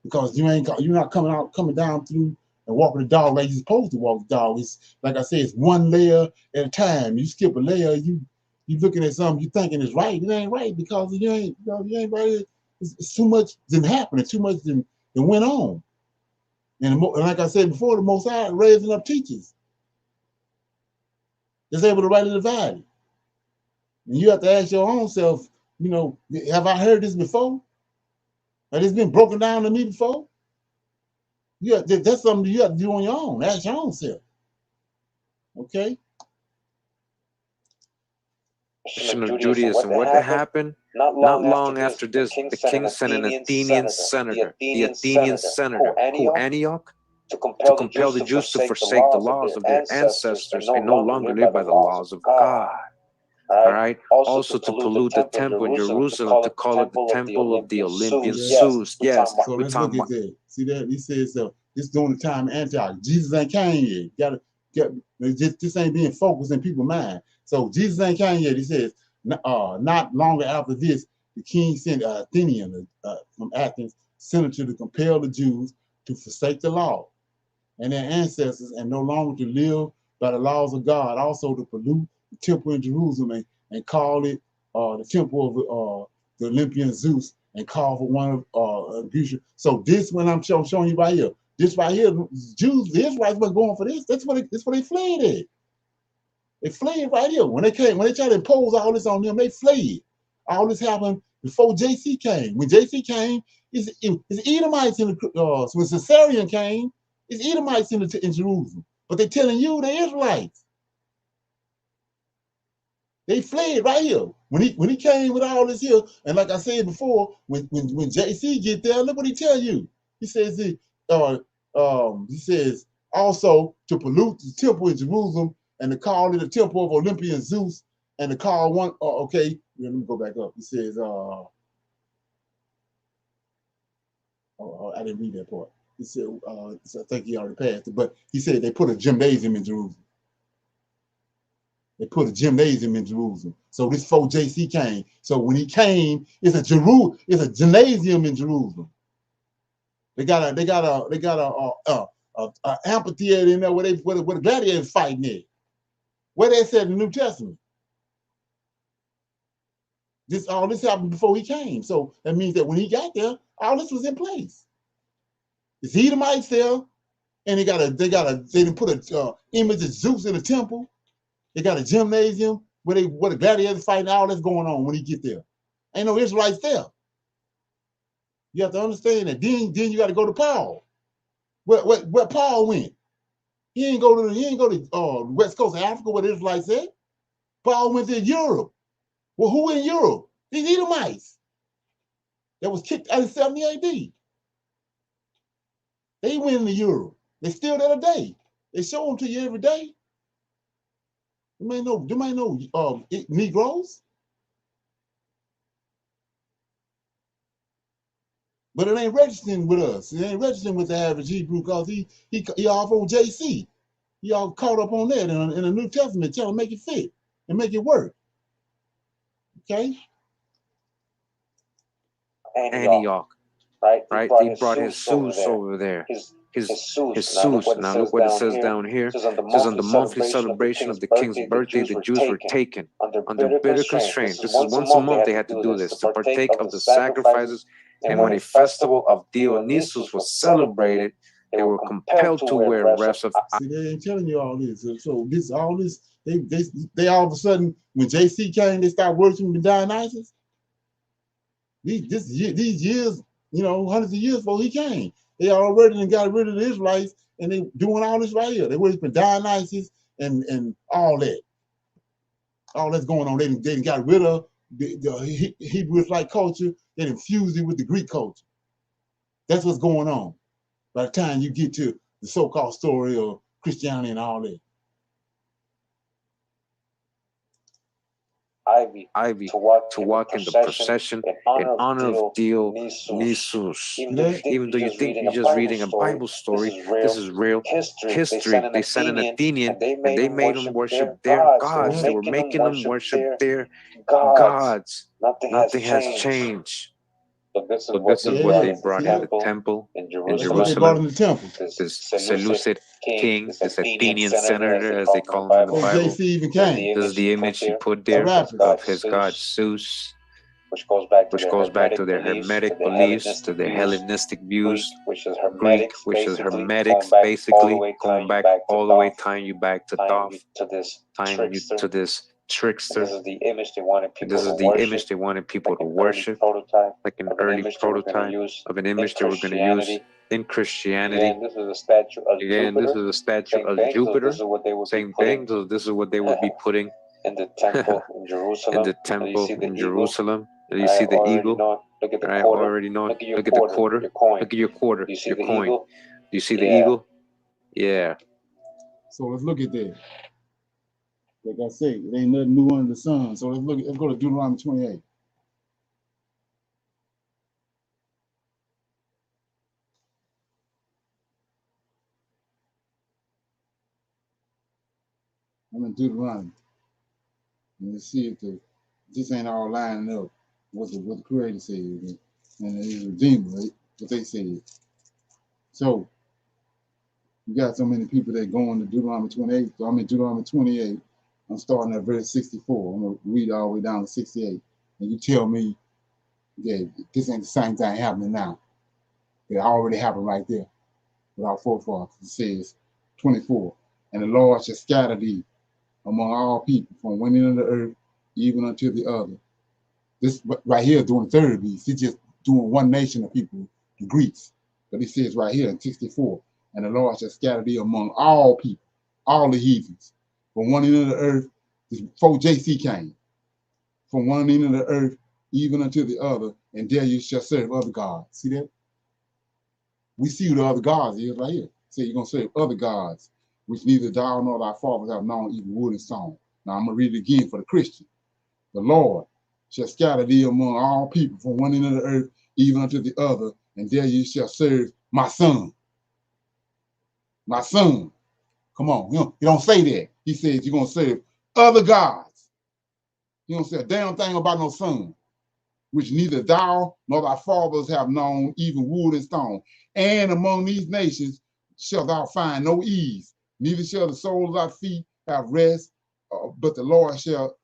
because you're not coming down through and walking the dog like you're supposed to walk the dog. It's like I said, it's one layer at a time. You skip a layer, you You're looking at something you thinking is right. It ain't right because you ain't right. It's too much than happening. Too much than went on. And like I said before, the Most High raising up teachers that's able to rightly divide it. And you have to ask your own self, have I heard this before? Has this been broken down to me before? That's something you have to do on your own. Ask your own self. Okay? Of Judaism. What happened? Not long after this, the king sent an Athenian senator, the Athenian senator, Antioch, to compel the Jews to forsake the laws of their ancestors and no longer live by the laws of God. All right. Also to pollute the temple in Jerusalem, to call it the temple of the Olympian Zeus. Yes. So let's look at that. See that? He says this during the time of Antioch. Jesus ain't came yet. This ain't being focused in people's mind. So Jesus ain't came yet. He says, not longer after this, the king sent Athenian from Athens, senator to compel the Jews to forsake the law and their ancestors and no longer to live by the laws of God, also to pollute the temple in Jerusalem and call it the temple of the Olympian Zeus and call for one of abuse. So this, when I'm showing you right here, this right here, Jews, the Israelites were going for this. That's what they fled at. They fled right here. When they tried to impose all this on them, they fled. All this happened before JC came. When JC came, it's Edomites in the when Caesarion came, it's Edomites in Jerusalem. But they're telling you they're Israelites. They fled right here. When he came with all this here, and like I said before, when JC get there, look what he tell you. He says he says also to pollute the temple in Jerusalem and to call it a temple of Olympian Zeus and to call one. Okay, let me go back up. He says, I didn't read that part. He said, I think he already passed it, but he said they put a gymnasium in Jerusalem. They put a gymnasium in Jerusalem. So this 4JC came. So when he came, it's a gymnasium in Jerusalem. They got a amphitheater in there where the gladiators fighting at. Where they said in the New Testament. All this happened before he came. So that means that when he got there, all this was in place. It's Edomites there, and they didn't put a image of Zeus in the temple. They got a gymnasium where the gladiators fighting. All that's going on when he get there. Ain't no Israelites there. You have to understand that. Then you got to go to Paul. Where Paul went. He ain't go to West Coast of Africa where the Israelites at. Paul went to Europe. Well, who in Europe? These Edomites that was kicked out in 70 AD. They went into Europe. They still there today. They show them to you every day. You may know Negroes. But it ain't registering with us. It ain't registering with the average Hebrew because he off on JC. He all caught up on that in the New Testament, trying to make it fit and make it work. Okay? Antioch, right? He brought his Zeus over there. His Zeus. Now look what it says down here. It says on the monthly celebration of the king's birthday, the Jews were taken under bitter constraint. This is once a month they had to do this, to partake of the sacrifices. And when a festival of Dionysus was celebrated, they were compelled to wear refs of. See, they ain't telling you all this. So they all of a sudden, when JC came, they started worshiping Dionysus. These years, hundreds of years before he came, they already got rid of the Israelites, and they doing all this right here. They worshiping Dionysus and all that. All that's going on. They got rid of the Hebrew Israelite culture. They infused it with the Greek culture. That's what's going on. By the time you get to the so-called story of Christianity and all that. Ivy to walk in the procession in honor of Dionysus. Even though you think you're just reading a Bible story, this is real history. They sent an Athenian and they made them worship their gods. They were making them worship their gods. Nothing has changed. So this is what they brought in the temple in That's what they brought in Jerusalem. the temple. This Seleucid king, this Athenian senator, as they call him in the So Bible. JC even came. This is the image he put there Serapis. of his god Zeus, which goes back to their Hermetic beliefs, to their Hellenistic views. Greek, which is Hermetics, basically, going back all the way, tying you back to Thoth, tying you to this trickster. This is the image they wanted people This is the image they wanted people to worship, like an early prototype of an image they were going to use in Christianity. Again, this is a statue of Again, this is a statue of Jupiter. This is what they would Same be putting thing. So this is what they would be putting in the temple in Jerusalem. in the temple in Jerusalem. You I see the already eagle. know. Look at the I quarter. already know. Look at your Look at the quarter, quarter. your coin. Look at your quarter. You see Your the coin. eagle? You see the Yeah. eagle? Yeah. So let's look at that. Like I said, it ain't nothing new under the sun. So let's go to Deuteronomy 28. I'm in Deuteronomy. And let's see if this ain't all lining up what the Creator said and the Redeemer, right? What they said. So you got so many people that go into Deuteronomy 28. So I'm in Deuteronomy 28. I'm starting at verse 64. I'm gonna read all the way down to 68. And you tell me that this ain't the same thing happening now. It already happened right there with our forefathers. It says 24. And the Lord shall scatter thee among all people from one end of the earth even unto the other. This right here is doing the third beast. He's just doing one nation of people, the Greeks. But he says right here in 64, and the Lord shall scatter thee among all people, all the heathens, from one end of the earth, before JC came, from one end of the earth even unto the other, and there you shall serve other gods. See that? We see who the other gods is right here. Say you're going to serve other gods, which neither thou nor thy fathers have known, even wood and stone. Now I'm going to read it again for the Christian. The Lord shall scatter thee among all people from one end of the earth even unto the other, and there you shall serve my son. My son. Come on. He don't say that. He says you're going to serve other gods. He don't say a damn thing about no son, which neither thou nor thy fathers have known, even wood and stone. And among these nations shalt thou find no ease, neither shall the soles of thy feet have rest, but the Lord shall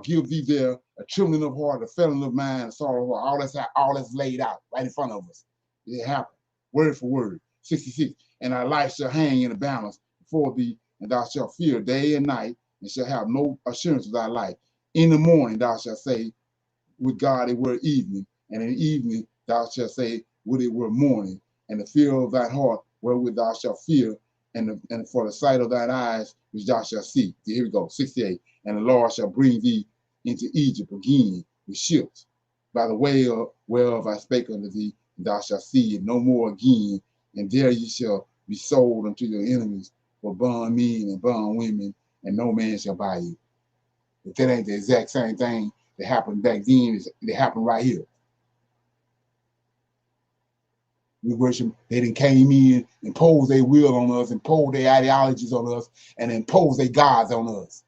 give thee there a trembling of heart, a failing of mind, a sorrow of heart. All that's laid out right in front of us. It happened, word for word. 66. And thy life shall hang in a balance before thee, and thou shalt fear day and night, and shall have no assurance of thy life. In the morning thou shalt say, with God it were evening, and in the evening thou shalt say, would it were morning, and the fear of thine heart wherewith thou shalt fear, and for the sight of thine eyes which thou shalt see. Here we go, 68. And the Lord shall bring thee into Egypt again with ships, by the way whereof I spake unto thee, and thou shalt see it no more again, and there ye shall be sold unto your enemies for bondmen and bondwomen, and no man shall buy you. If that ain't the exact same thing that happened back then, it happened right here. We worship, they done came in, imposed their will on us, imposed their ideologies on us, and imposed their gods on us.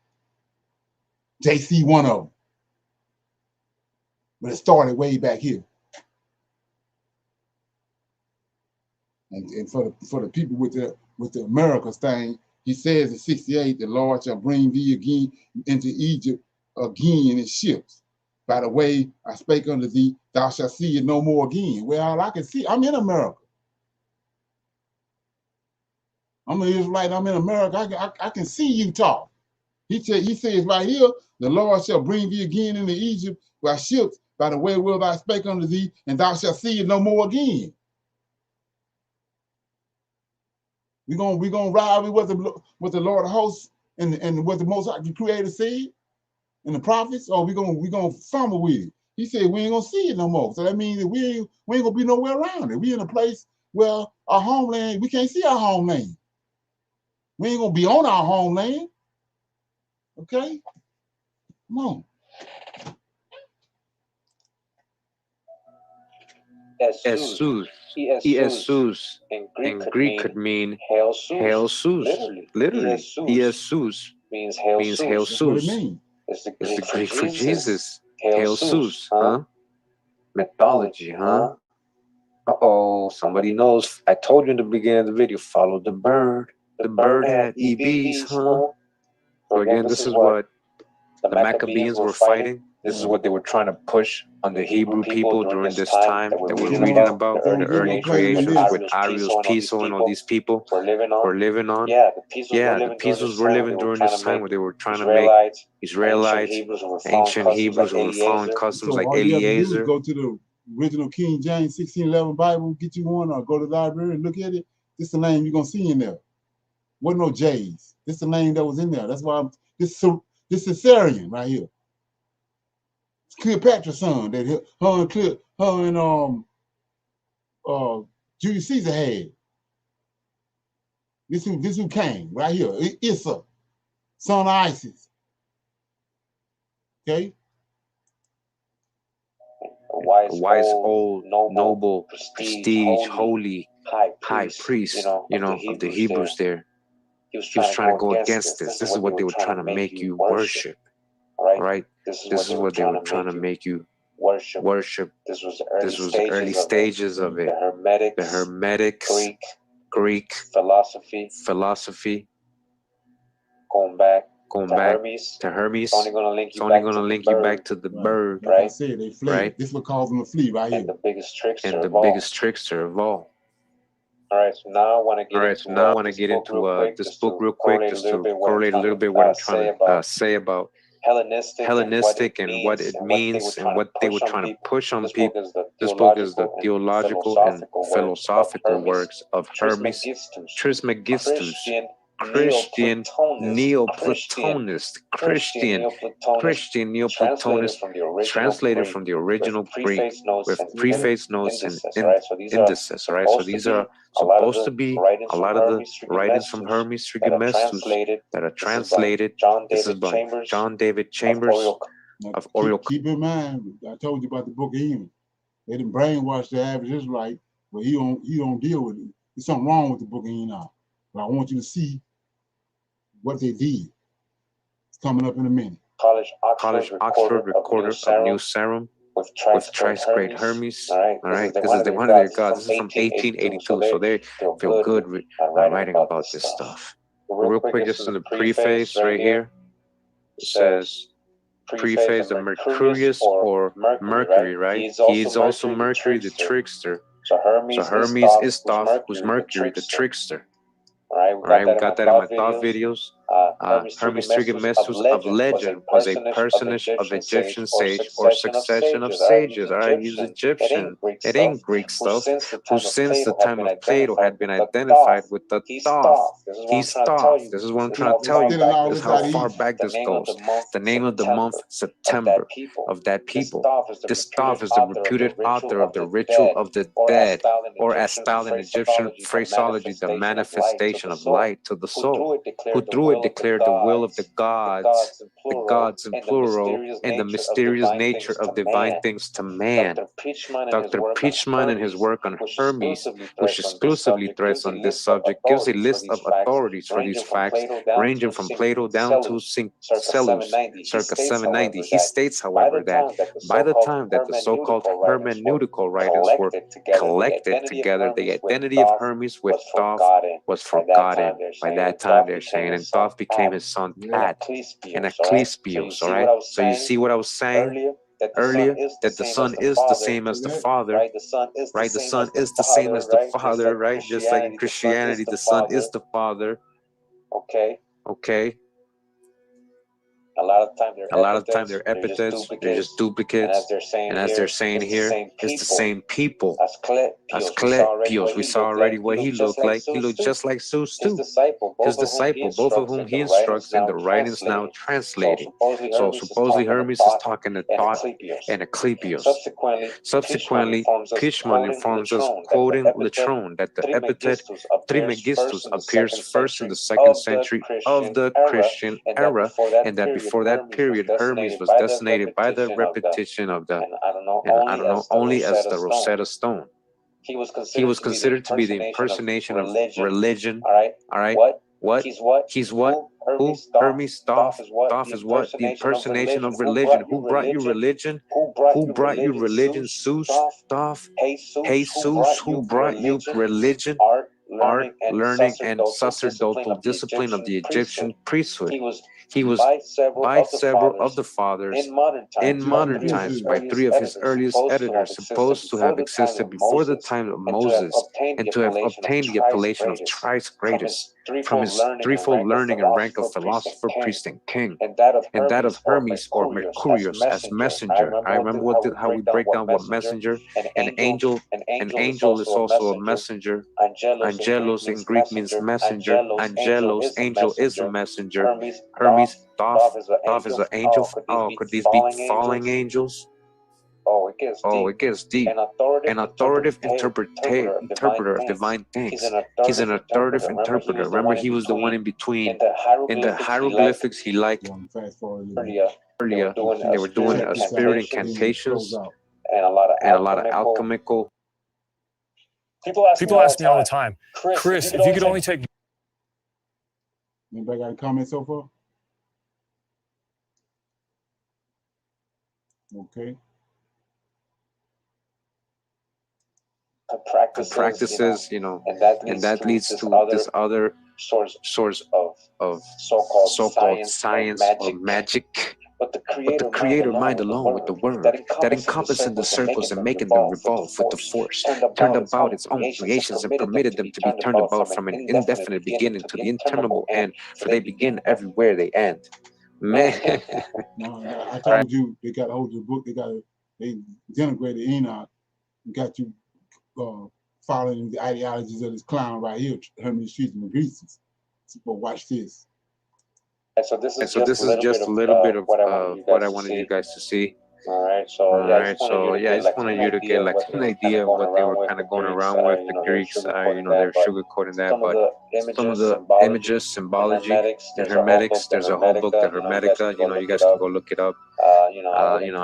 JC one of them. But it started way back here. And for the people with the Americas thing, he says in 68, the Lord shall bring thee again into Egypt again in ships. By the way I spake unto thee, thou shalt see it no more again. Well, I can see, I'm in America. I'm an Israelite, I'm in America, I can see Utah. He says right here, the Lord shall bring thee again into Egypt by ships, by the way whereof I spake unto thee, and thou shalt see it no more again. We're gonna ride with what the Lord of hosts and what the Most High Creator said and the prophets, or we gonna fumble with it. He said we ain't gonna see it no more. So that means that we ain't gonna be nowhere around it. We in a place where our homeland, we can't see our homeland. We ain't gonna be on our homeland. Okay? Come on. Jesus. Jesus in Greek could mean Hail Zeus. Literally. Jesus means Hail Zeus. That's what it means. It's the Greek for Jesus. Hail Zeus, huh? Mythology, huh? Uh-oh, somebody knows. I told you in the beginning of the video, follow the bird. The bird had EVs, huh? So again, this is what the Maccabees were fighting. This is what they were trying to push on the Hebrew people during this time that we're reading about, the early creations with Arius, Piso, and all these people were living on. Yeah, the Pisos were living during this time where they were trying to make Israelites, ancient Hebrews who were following customs like all you have to do is Eliezer. go to the original King James 1611 Bible, get you one, or go to the library and look at it. This is the name you're gonna see in there. Wasn't no J's. This is the name that was in there. That's why this is Syrian right here. It's Cleopatra's son that her and Julius Caesar had. This who came right here. Issa, son of Isis. Okay. A wise old noble prestige holy high priest, you know, of the Hebrews there. He was trying to go against this. This is what they were trying to make you worship, right? This is what they were trying to make you worship. This was the early stages of it. The Hermetics, Greek philosophy, going back to Hermes. It's only going to link you back to the bird, like I said, they fled. Right? This is what caused them to flee right here. And the biggest trickster of all. All right, so now I want to get into this book real quick, just to correlate a little bit what I'm trying to say about Hellenistic and what it means and what they were trying to push on people. This book is the theological and philosophical works of Hermes Trismegistus, Christian Neoplatonist, translated from the original Greek with preface notes and indices, right? So these are supposed to be a lot of the writings from Hermes Trismegistus that are translated. This is by John David Chambers of Oriel. Keep in mind, I told you about the Book of Enoch. They didn't brainwash the average Israelite, but he don't deal with it. There's something wrong with the Book of Enoch. But I want you to see what they did. It's coming up in a minute. College Oxford Recorder of New Sarum with Trice-Great Hermes. All right, this is one of their gods. This is from 1882, so they feel good writing about this stuff. Real quick, just in the preface right here, it says, preface the Mercurius or Mercury, right? He is also Mercury the trickster. So Hermes is Thoth, who's Mercury the trickster. Right, we got that in my thought videos. Hermes Trismegistus of legend was a personage of Egyptian sage or succession of sages. All right, he's Egyptian. It ain't Greek stuff. Who since the time of Plato had been identified with the Thoth. He's Thoth. This is what I'm trying to tell you. This is how far back this goes. The name of the month, September, of that people. This Thoth is the reputed author of the ritual of the dead, or as styled in Egyptian phraseology, the manifestation of light to the soul, who through it declared the will of the gods in plural, and the mysterious nature of divine things to man. Dr. Pichman, in his work on Hermes, which exclusively threads on this subject, gives a list of authorities for these facts, ranging from Plato down to Celsus, circa 790. He states, however, that by the time that the so-called hermeneutical writings were collected together, the identity of Hermes with Thoth was forgotten. By that time, they're saying, and Thoth became his son Pat and Asclepius, all right? So you see what I was saying earlier, that the son is the same as the father, right? The son is the same as the father, right? Just like in Christianity, the son is the father. Okay. A lot of time they're epithets, they're just duplicates, and as they're saying here, it's the same people. Asclepius, we saw already what he looked like. He looked just like Zeus too. His disciple, both of whom he instructs in the writings now translating. So supposedly Hermes is talking to Thoth and Asclepius. Subsequently, Pichman informs us, quoting Latrone, that the epithet Trismegistus appears first in the 2nd century of the Christian era, and that before that period, Hermes was designated by the repetition of the, and I don't know, only as the Rosetta Stone. He was considered to be the impersonation of religion, all right? What? He's what? Who? Hermes Thoth. Thoth is what? The impersonation of religion. Who brought you religion? Who brought you religion? Zeus? Thoth? Jesus? Who brought you religion? Art, learning, and sacerdotal discipline of the Egyptian priesthood. He was by several of the fathers in modern times by three of his earliest editors supposed to have existed before the time of Moses and to have obtained the appellation of thrice greatest from his threefold learning and rank of philosopher, priest, and king, and that of Hermes or Mercurius as messenger. I remember how we break down what messenger, an angel is also a messenger. Angelos in Greek means messenger. Angelos, angel, is a messenger. Hermes, Thoth is an angel. Oh, could these be falling angels? Oh, it gets deep. An authoritative interpreter of divine things. He's an authoritative interpreter. Remember, he was the one in between. In the hieroglyphics, he liked earlier. They were doing a spirit incantations and a lot of alchemical. People ask me all the time, Chris, if you could only take. Anybody got a comment so far? Okay. Practices, and that leads to this other source of so-called science or magic. But the creator mind alone with the word that encompassing the circles and making them revolve with the force turned about its own creations and permitted them to be turned about from an indefinite beginning to the interminable end, for they begin everywhere they end. Man. No, I told you they got a hold of the book. They denigrated Enoch and got you following the ideologies of this clown right here, Hermes Trismegistus. But watch this. And so this is just a little bit of what I wanted you guys to see. All right, so I just wanted you to get like an idea of what they were kind of going around with. The Greeks, they're sugarcoating that, but some of the images, symbology, the Hermetics. There's a whole book, the Hermetica. You guys can go look it up. I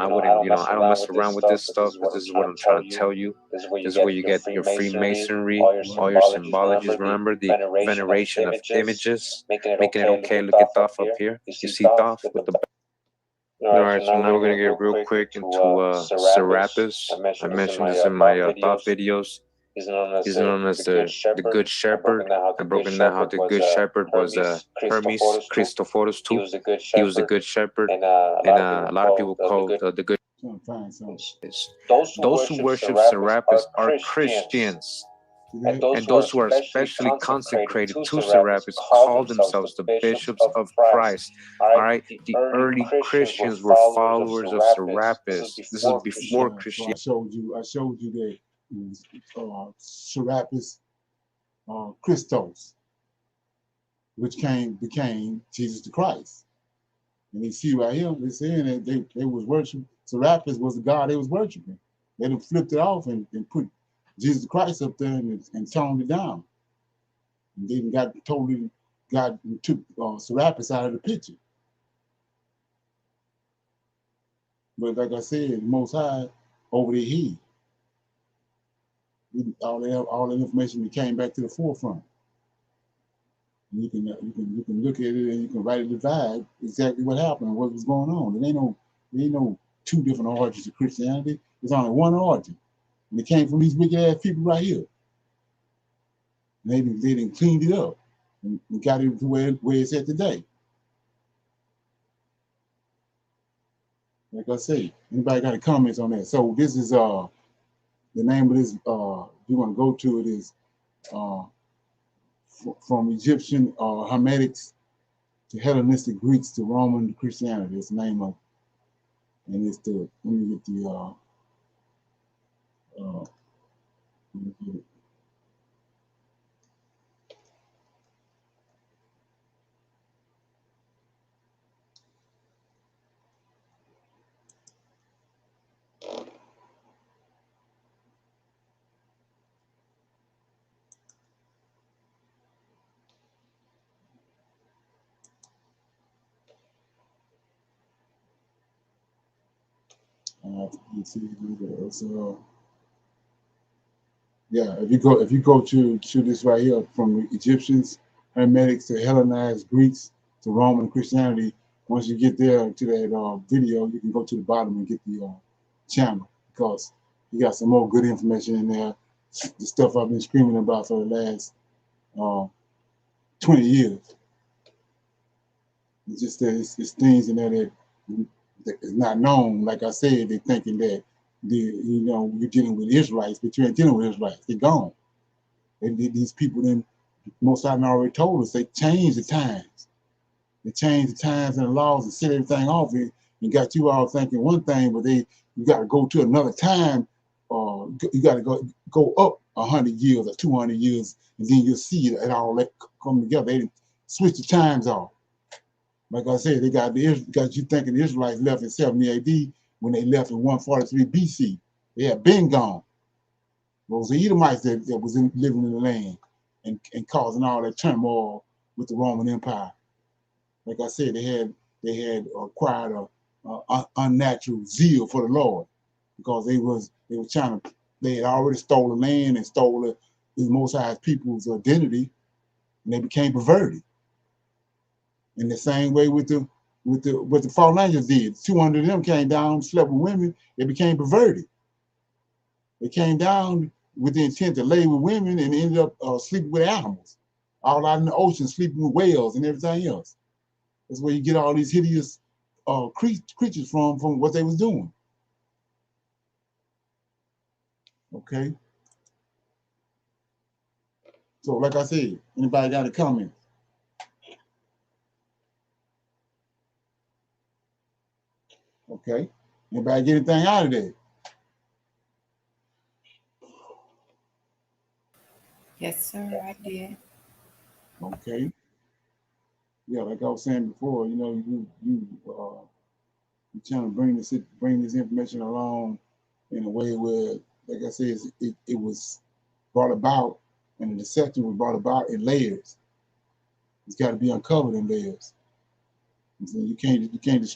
wouldn't, I don't mess around with this stuff, but this is what I'm trying to tell you. This is where you get your Freemasonry, all your symbologies. Remember the veneration of images, making it okay. Look at Thoth up here. You see Thoth with the. All right, so now we're going to get real quick into Serapis. I mentioned this in my Thoth videos. He's known as the Good Shepherd. I've broken down how the Good Shepherd was Hermes Christophorus too. He was the Good Shepherd, and a lot of people call the Good. Those who worship Serapis are Christians. And those who are especially consecrated to Serapis call themselves the bishops of Christ. All right, the early Christians were followers of Serapis. This is before Christianity. I showed you that Serapis Christos, which became Jesus the Christ. And you see right here, they're saying that they was worshiping. Serapis was the God they was worshiping. They done flipped it off and put Jesus Christ up there and toned it down. And then God took Serapis out of the picture. But like I said, the Most High over there, all the information that came back to the forefront. And you can look at it and you can write a divide exactly what happened and what was going on. There ain't no two different origins of Christianity. There's only one origin. And it came from these wicked ass people right here. And they done cleaned it up and got it to where it's at today. Like I say, anybody got any comments on that? So this is the name of this you want to go to it is from Egyptian Hermetics to Hellenistic Greeks to Roman Christianity. It's the name of it. And it's let me get the so yeah, if you go to this right here from the Egyptians, Hermetics to Hellenized Greeks to Roman Christianity. Once you get there to that video, you can go to the bottom and get the channel, because you got some more good information in there. The stuff I've been screaming about for the last 20 years. It's just that it's things in there that is not known. Like I said, they're thinking that you're dealing with Israelites, but you ain't dealing with Israelites. They're gone. And these people, then, most of them already told us, they changed the times. They changed the times and the laws and set everything off and got you all thinking one thing, but you got to go to another time. You got to go up 100 years or 200 years, and then you'll see it all that come together. They didn't switch the times off. Like I said, they got you thinking the Israelites left in 70 AD when they left in 143 BC. They had been gone. Those are Edomites that was living in the land and causing all that turmoil with the Roman Empire. Like I said, they had acquired a unnatural zeal for the Lord, because they had already stolen land and stole the Most High people's identity, and they became perverted. In the same way with the fallen angels did. 200 of them came down, slept with women, they became perverted. They came down with the intent to lay with women and ended up sleeping with animals, all out in the ocean, sleeping with whales and everything else. That's where you get all these hideous creatures from what they was doing. Okay. So like I said, anybody got a comment? Okay. Anybody get anything out of that? Yes, sir, I did. Okay. Yeah, like I was saying before, you trying to bring this information along in a way where, like I said, it was brought about, and the deception was brought about in layers. It's got to be uncovered in layers. So you can't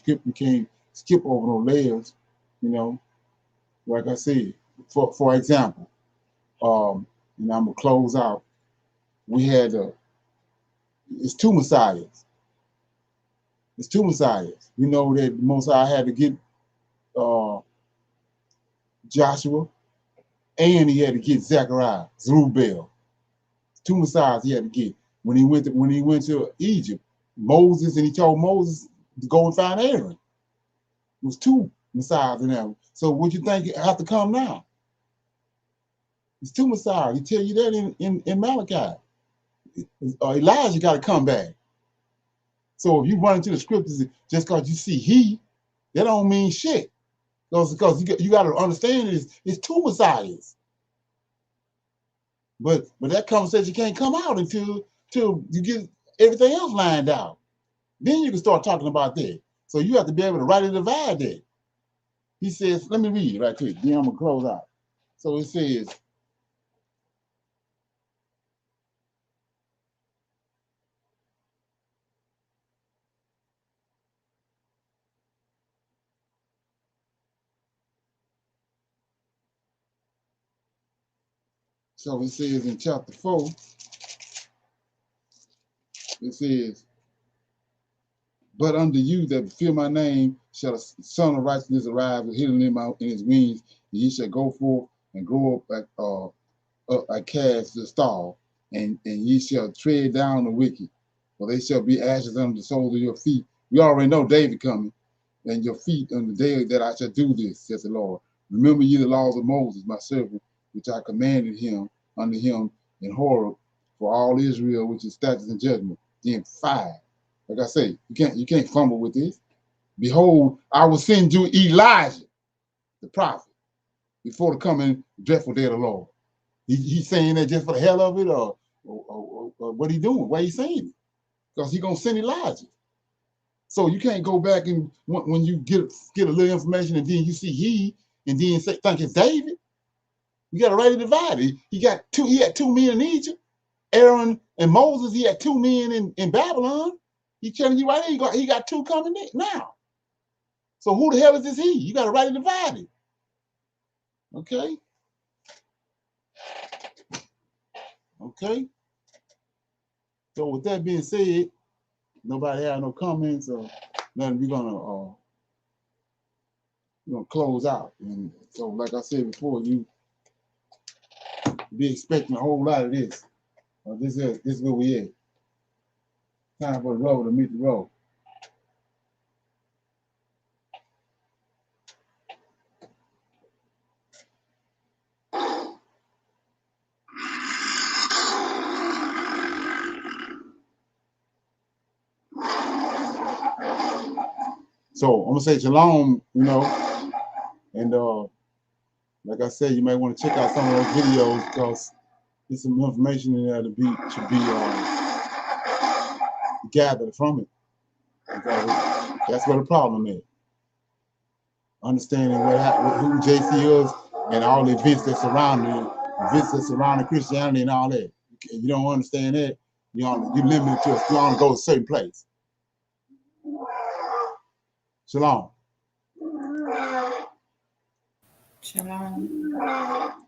skip over those layers. Like I said, for example, and I'm gonna close out. We had it's two messiahs. It's two messiahs. We know that Mosiah had to get Joshua, and he had to get Zechariah, Zerubbabel. Two messiahs he had to get. When he went to Egypt, Moses, and he told Moses to go and find Aaron. It was two messiahs in there. So what you think have to come now? It's two messiahs. He tell you that in Malachi. Elijah got to come back. So if you run into the scriptures just because you see that don't mean shit. Because you got to understand it's two messiahs. But that conversation can't come out until you get everything else lined out. Then you can start talking about that. So you have to be able to rightly divide that. He says, let me read it right quick. Then I'm going to close out. So it says, in chapter 4, it says, but unto you that fear my name shall the Son of Righteousness arise with hidden in his wings, and ye shall go forth and grow up like calves to the stall, and ye shall tread down the wicked, for they shall be ashes under the soles of your feet. We already know David coming, and your feet on the day that I shall do this, says the Lord. Remember ye the laws of Moses, my servant, which I commanded him unto him in Horeb for all Israel, which is statutes and judgment. Then 5. Like I say, you can't fumble with this. Behold, I will send you Elijah, the prophet, before the coming dreadful day of the Lord. He's saying that just for the hell of it, or what he doing? Why he saying it? Because he's gonna send Elijah. So you can't go back and when you get a little information and then you see and then think it's David. You got to rightly divide it. He had 2 men in Egypt. Aaron and Moses, he had 2 men in Babylon. He's telling you right there, he got 2 coming in now. So who the hell is this he? You got to rightly divide it. Okay? Okay? So with that being said, nobody have no comments or nothing. We're gonna close out. And so, like I said before, you be expecting a whole lot of this. This is where we at. Time for the rubber to meet the road. So I'm gonna say shalom, and like I said, you might want to check out some of those videos because there's some information in there should be gathered from it. Because that's where the problem is. Understanding who JC is and all the events that surround it, events that surround Christianity and all that. If you don't understand that, you're limited to you want to go to a certain place. Shalom. Shalom.